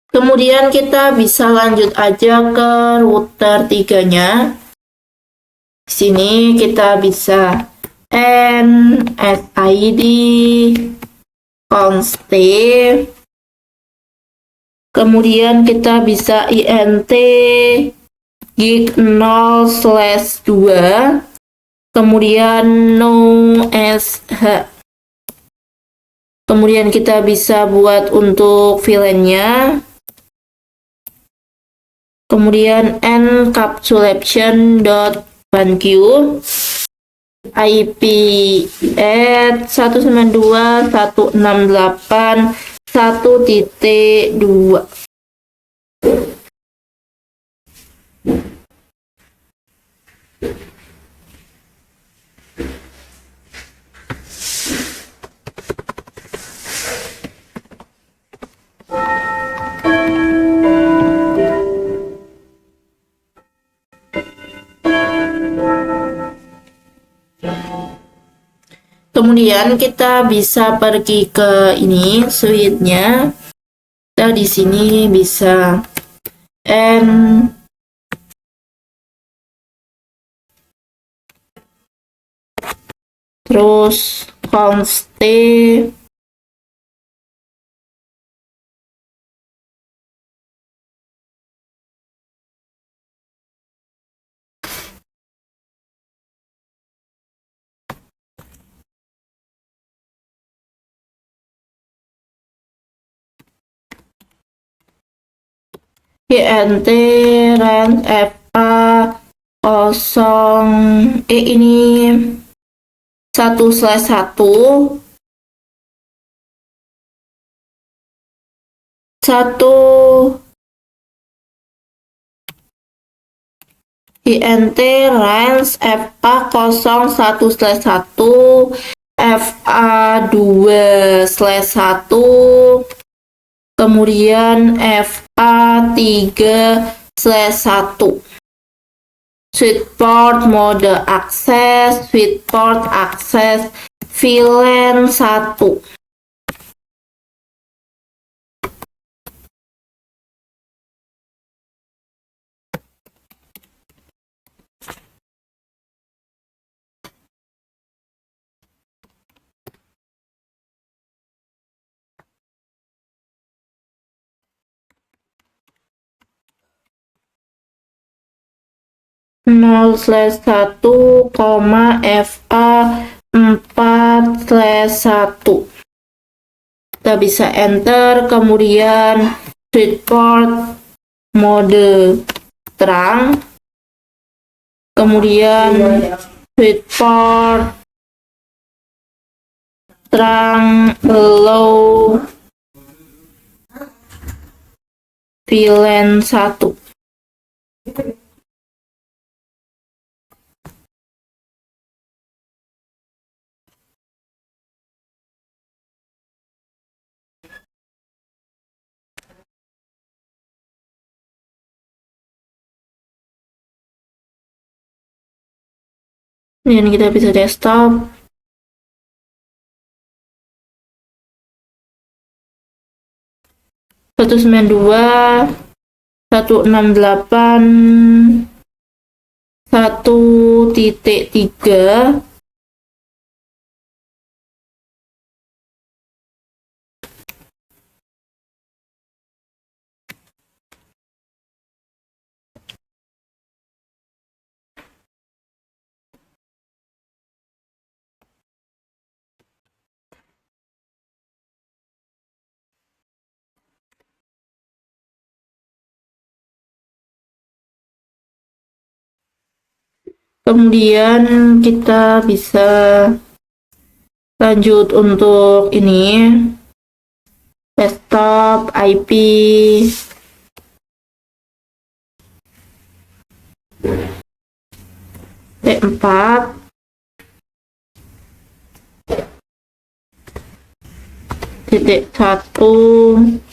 A: Kemudian kita bisa lanjut aja ke router 3-nya. Di sini kita bisa NSID const. Kemudian kita bisa int gig 0/2, kemudian no sh. Kemudian kita bisa buat untuk VLAN-nya. Kemudian encapsulation dot 1q IP at 192.168.1.2. Kemudian kita bisa pergi ke ini switch-nya. Kita di sini bisa terus const int range fa 0 ini 1/1 int range fa 0/1 fa 2/1, kemudian fa 3/1. Switch port mode akses, switch port akses VLAN 1. Nol slash 1, fa 4/1. Kita bisa enter, kemudian switch port mode terang, kemudian Switchport terang low VLAN 1. Dan kita bisa desktop. Satu 168 1.3. Kemudian kita bisa lanjut untuk ini desktop IP P4 titik 1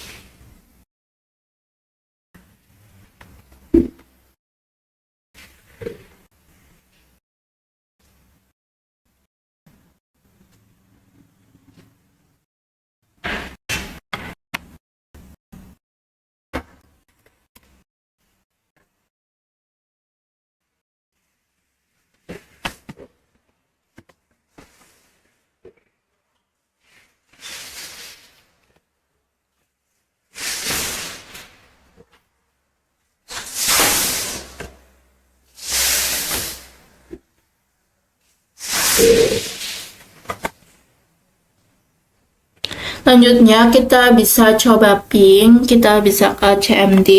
A: Selanjutnya kita bisa coba ping, kita bisa ke CMD.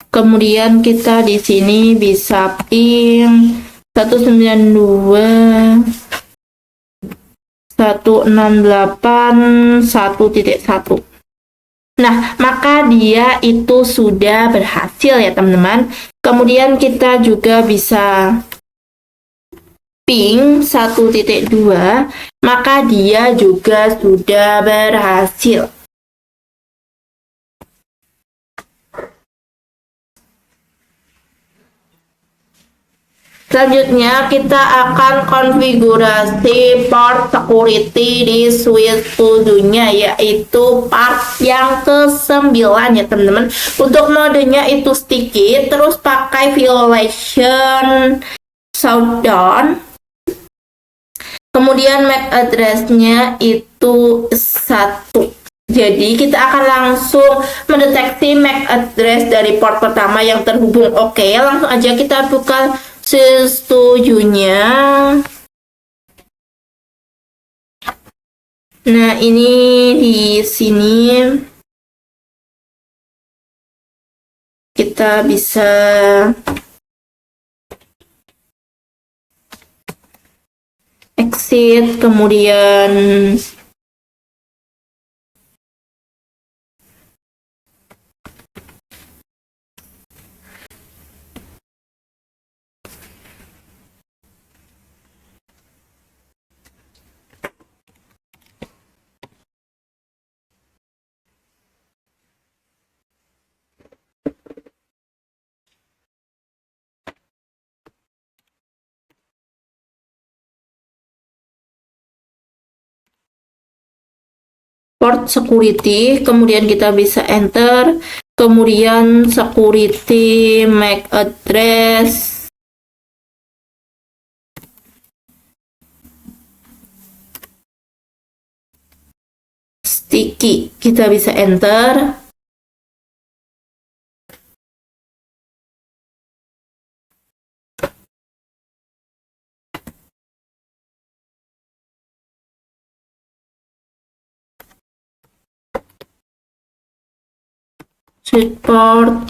A: Kemudian kita di sini bisa ping 192 168 1.1. Nah, maka dia itu sudah berhasil ya teman-teman. Kemudian kita juga bisa ping 1.2, maka dia juga sudah berhasil. Selanjutnya kita akan konfigurasi port security di Switch Studio-nya, yaitu part yang ke-9 ya teman-teman. Untuk modenya itu sticky, terus pakai violation shutdown. Kemudian MAC address-nya itu 1. Jadi kita akan langsung mendeteksi MAC address dari port pertama yang terhubung. Oke, langsung aja kita buka Studio-nya. Nah, ini di sini kita bisa exit, kemudian port security, kemudian kita bisa enter, kemudian security MAC address, sticky, kita bisa enter. Switchport,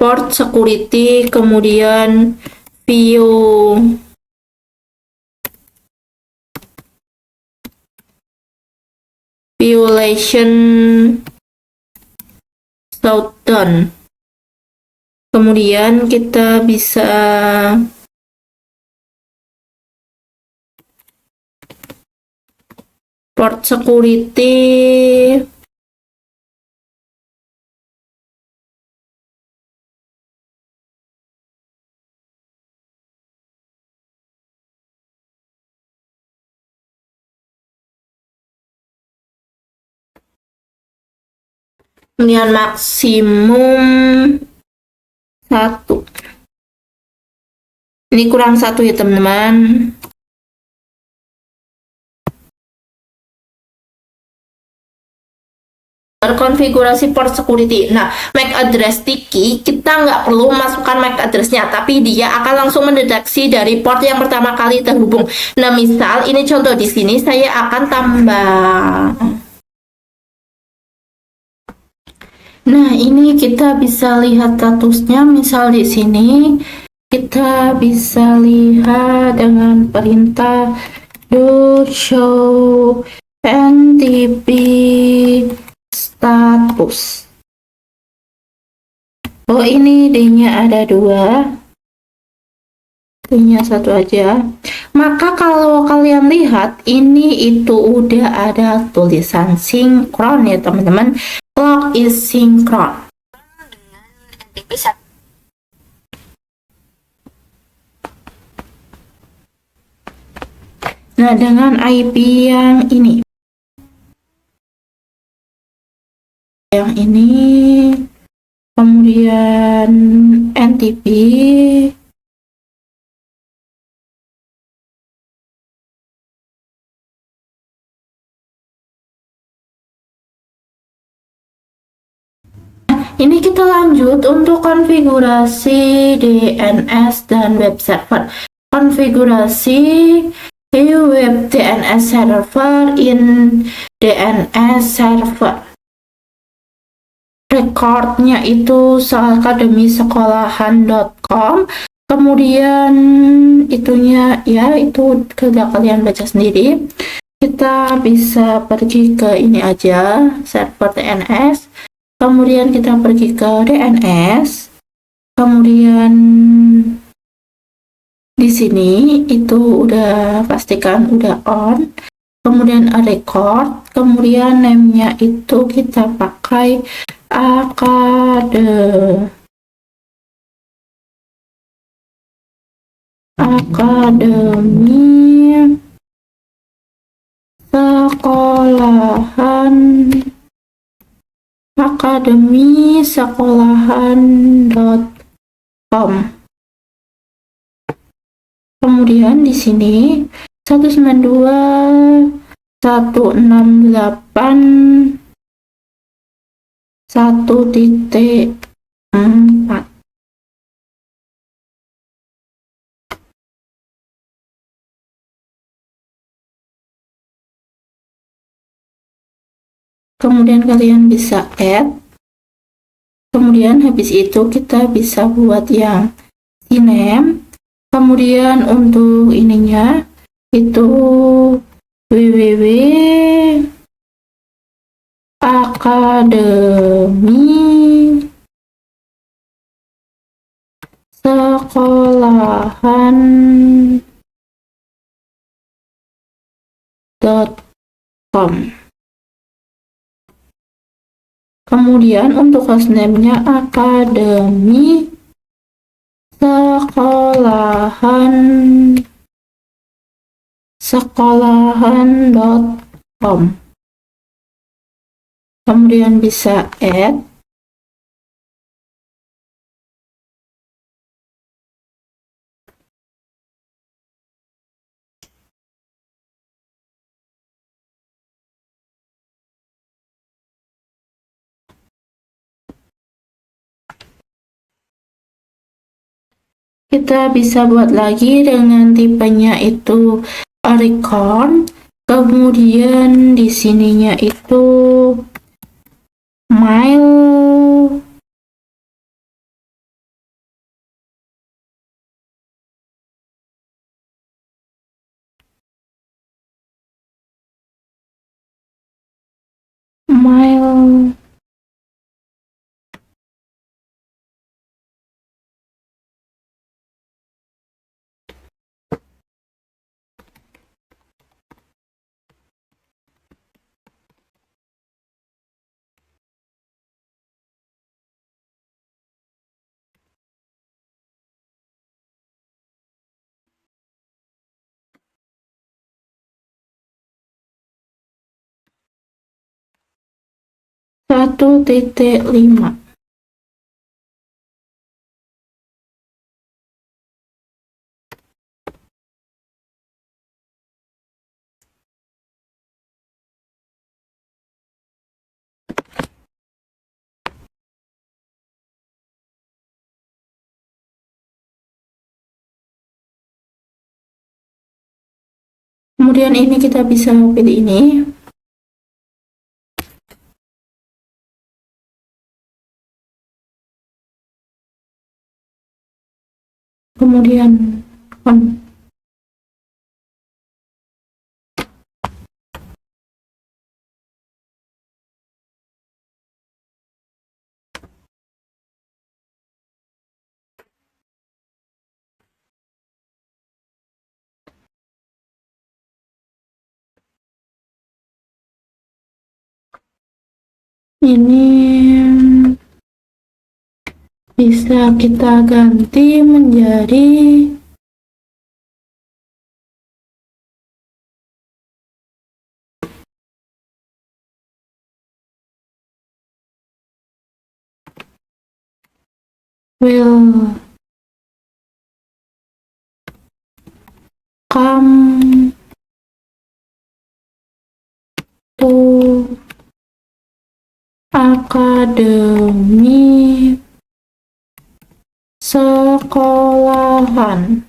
A: port security, kemudian violation shutdown. Kemudian kita bisa port security kemudian maksimum 1. Ini kurang 1 ya teman-teman. Konfigurasi port security. Nah, MAC address sticky kita nggak perlu masukkan MAC addressnya, tapi dia akan langsung mendeteksi dari port yang pertama kali terhubung. Nah, misal ini contoh di sini saya akan tambah. Nah, ini kita bisa lihat statusnya. Misal di sini kita bisa lihat dengan perintah do show NTP status. Oh, ini D-nya ada 2. D-nya 1 aja. Maka kalau kalian lihat ini itu udah ada tulisan sinkron ya teman-teman. Clock is synchron. Nah, dengan IP yang ini. Kemudian NTP. Ini kita lanjut untuk konfigurasi DNS dan web server. Konfigurasi web DNS server in DNS server. Recordnya itu akademisekolahan.com. Kemudian itunya ya itu kalian baca sendiri. Kita bisa pergi ke ini aja, server DNS. Kemudian kita pergi ke DNS, kemudian di sini itu udah pastikan udah on, kemudian record, kemudian name-nya itu kita pakai akademi sekolahan akademisekolahan.com. Kemudian di sini 192.168.1.4. Kemudian kalian bisa add. Kemudian habis itu kita bisa buat yang name. Kemudian untuk ininya itu akademisekolahan.com. Kemudian untuk hostname-nya akademi sekolahan.com. Kemudian bisa add. Kita bisa buat lagi dengan tipenya itu record. Kemudian di sininya itu mail 1.5. Kemudian ini kita bisa pilih ini. Kemudian ini bisa kita ganti menjadi will come to akademi sekolahan.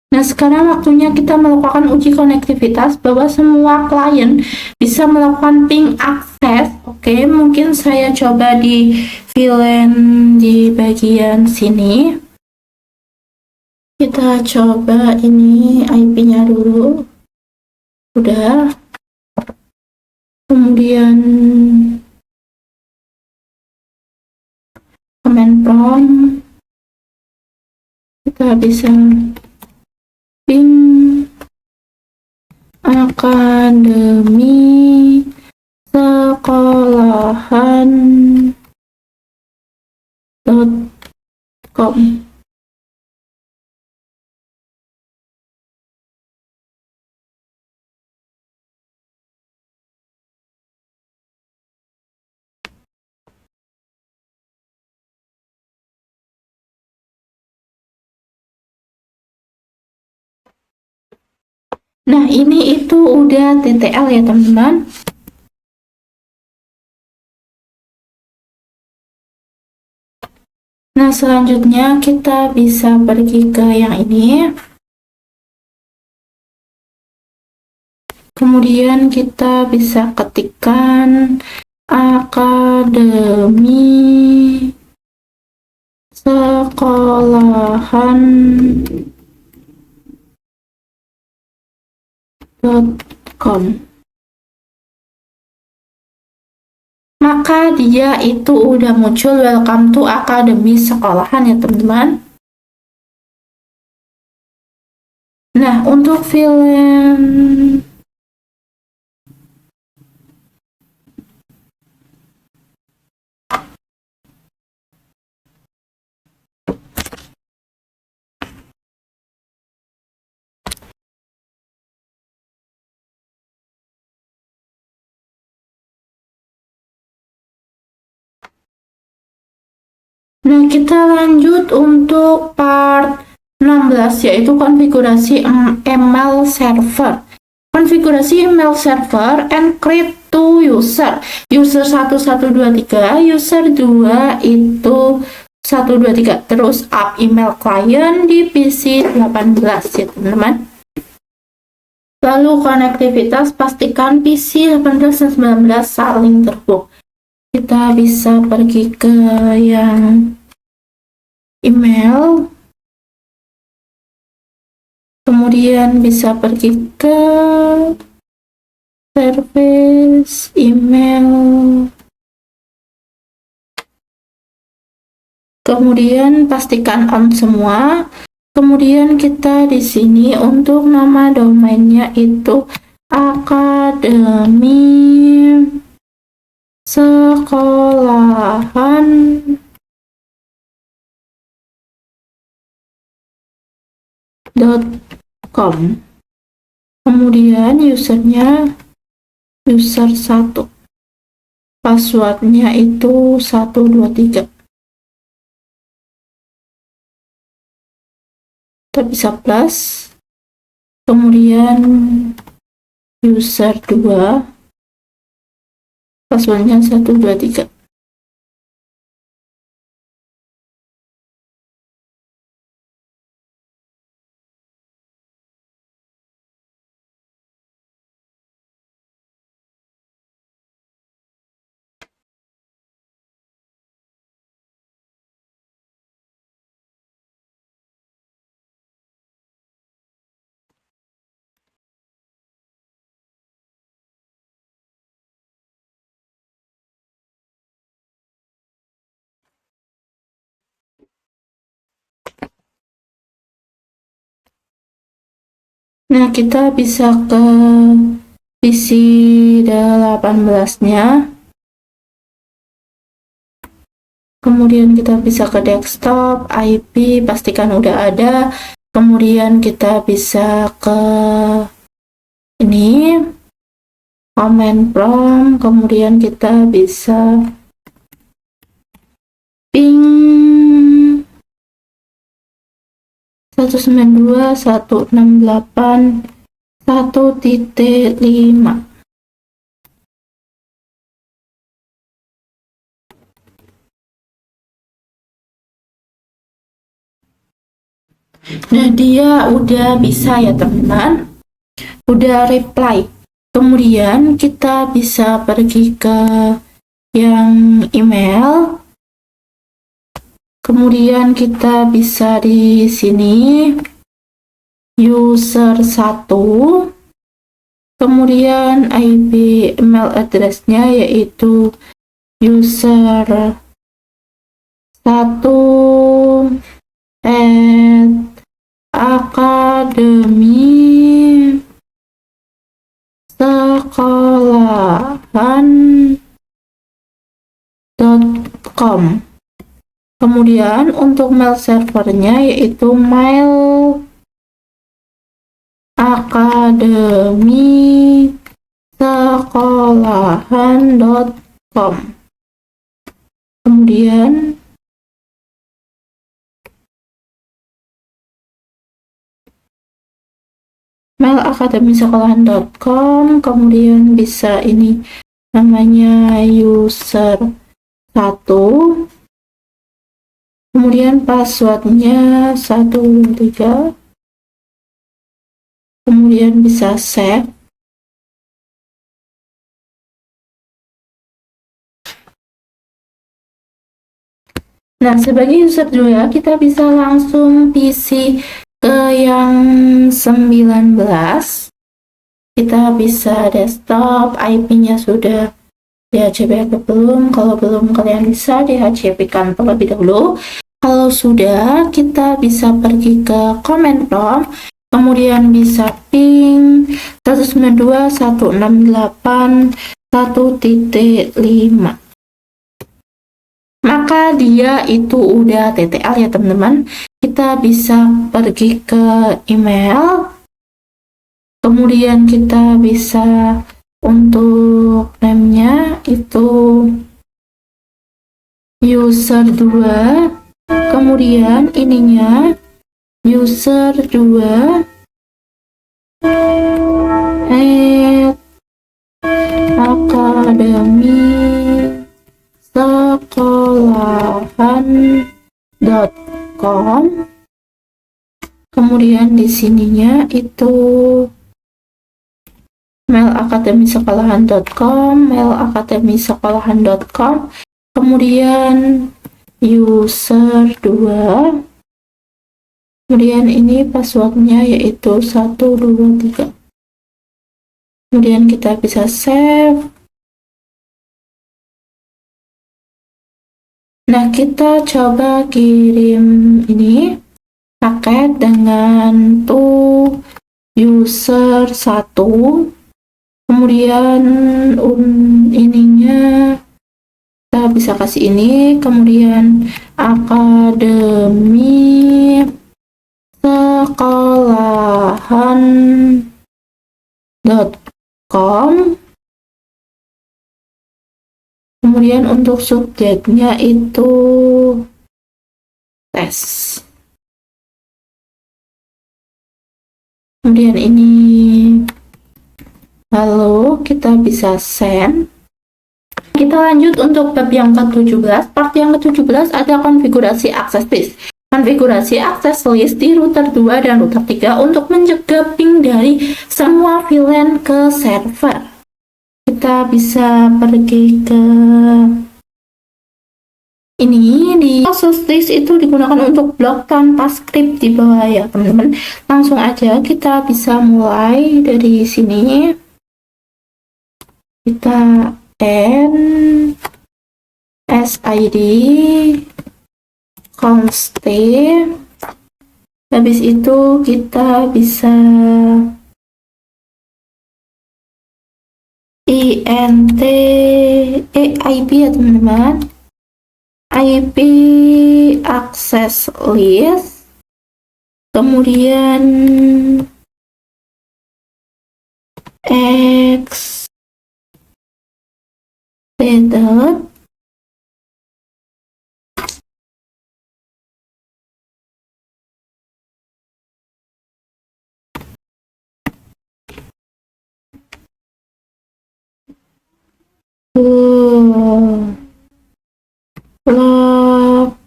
A: Nah, sekarang waktunya kita melakukan uji konektivitas bahwa semua klien bisa melakukan ping akses. Oke, mungkin saya coba di VLAN di bagian sini. Kita coba ini IP-nya dulu. Udah. Kemudian command prompt. Kita bisa ping akademi sekolahan.com. Nah, ini itu udah TTL ya, teman-teman. Nah, selanjutnya kita bisa pergi ke yang ini. Kemudian kita bisa ketikkan akademi sekolahan.com. Maka dia itu udah muncul welcome to akademi sekolahan ya, teman-teman. Nah, untuk VLAN Nah, kita lanjut untuk part 16, yaitu konfigurasi email server. Konfigurasi email server encrypt to user. User 1123, user 2 itu 123. Terus up email client di PC 18 ya, teman-teman. Lalu konektivitas, pastikan PC 18 dan 19 saling terhubung. Kita bisa pergi ke yang email, kemudian bisa pergi ke service email, kemudian pastikan on semua. Kemudian kita di sini untuk nama domainnya itu akademisekolahan.com. Kemudian usernya user 1, passwordnya itu 123. Kita bisa plus, kemudian user 2, passwordnya 123. Nah, kita bisa ke PC 18-nya. Kemudian kita bisa ke desktop, IP, pastikan udah ada. Kemudian kita bisa ke ini, command prompt. Kemudian kita bisa ping 192.168.1.5. Nah, dia udah bisa ya teman-teman, udah reply. Kemudian kita bisa pergi ke yang email, kemudian kita bisa di sini user 1, kemudian IP email address-nya yaitu user 1 akademisekolahan.com. Kemudian untuk mail servernya yaitu mail akademisekolahan.com. Kemudian mail akademisekolahan.com, kemudian bisa ini namanya user 1, kemudian passwordnya 123, kemudian bisa save. Nah, sebagai user 2 kita bisa langsung PC ke yang 19. Kita bisa desktop, IP-nya sudah DHCP atau belum. Kalau belum, kalian bisa DHCP-kan terlebih dahulu. Kalau sudah, kita bisa pergi ke command prompt, kemudian bisa ping 192.168.1.5. maka dia itu udah TTL ya teman-teman. Kita bisa pergi ke email, kemudian kita bisa untuk name-nya itu user 2, kemudian ininya user 2 akademisekolahan.com. Kemudian di sininya itu mail akademisekolahan.com, mail akademisekolahan.com. Kemudian user 2, kemudian ini passwordnya yaitu 123. Kemudian kita bisa save. Nah, kita coba kirim ini paket dengan user 1, kemudian ininya kita bisa kasih ini, kemudian akademi sekolahan.com, kemudian untuk subjeknya itu tes. Kemudian ini lalu kita bisa send. Kita lanjut untuk bab yang ke-17. Part yang ke-17 ada konfigurasi access list. Konfigurasi access list di router 2 dan router 3 untuk mencegah ping dari semua VLAN ke server. Kita bisa pergi ke ini, di access list itu digunakan untuk blok tanpa script di bawah ya teman-teman. Langsung aja kita bisa mulai dari sini. Kita SID const, habis itu kita bisa IP ya teman-teman, IP access list, kemudian extended, block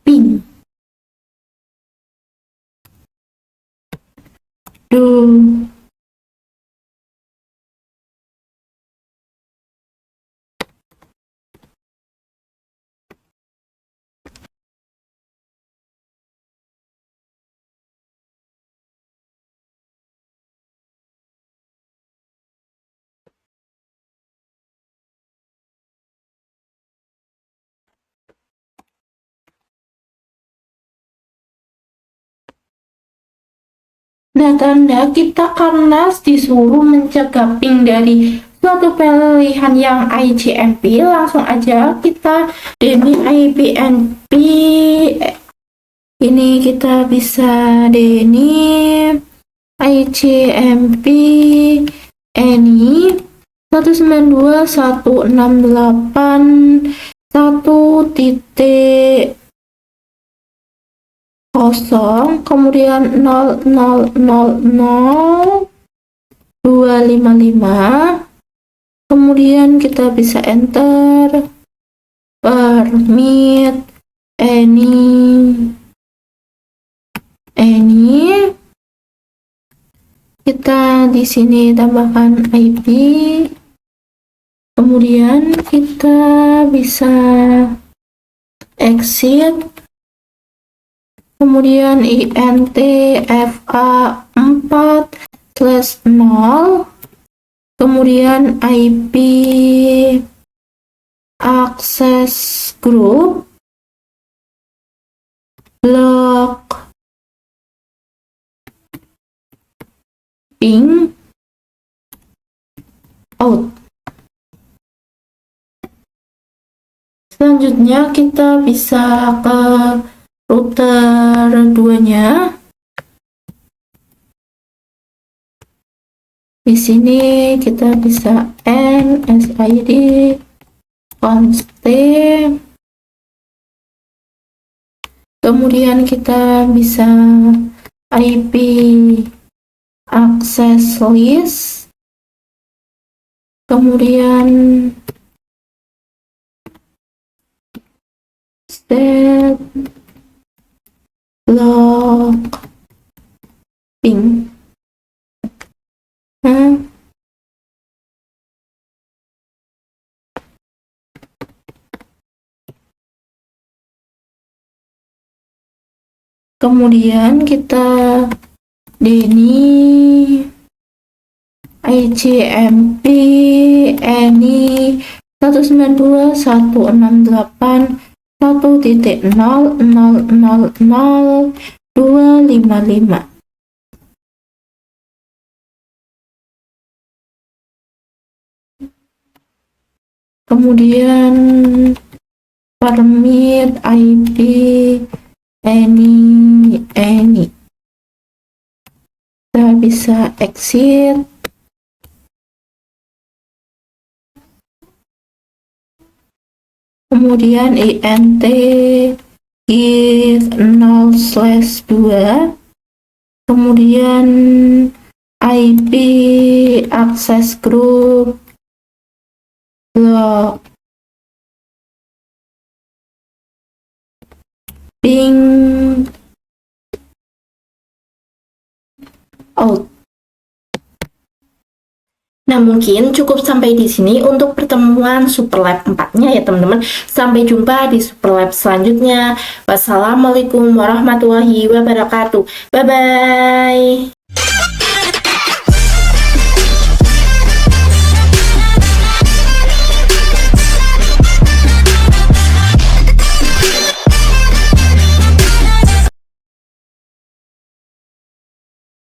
A: ping do Nah, tanda kita karena disuruh mencegah ping dari suatu pilihan yang ICMP, langsung aja kita deni IPNP. Ini kita bisa deni ICMP any 192.168.1.0, kemudian 0000255, kemudian kita bisa enter permit any, kita di sini tambahkan IP, kemudian kita bisa exit, kemudian intfa4/0, kemudian IP access group block ping out. Selanjutnya kita bisa ke router 2-nya. Di sini kita bisa SID const, kemudian kita bisa IP access list, kemudian set block ping. Kemudian kita Denny IJMP Eni 192.168.1.0000255. Kemudian permit IP Eni kita bisa exit. Kemudian int is 0/2, kemudian IP access group blog ping out. Nah, mungkin cukup sampai di sini untuk pertemuan Superlab 4-nya ya teman-teman. Sampai jumpa di Superlab selanjutnya. Wassalamualaikum warahmatullahi wabarakatuh. Bye-bye.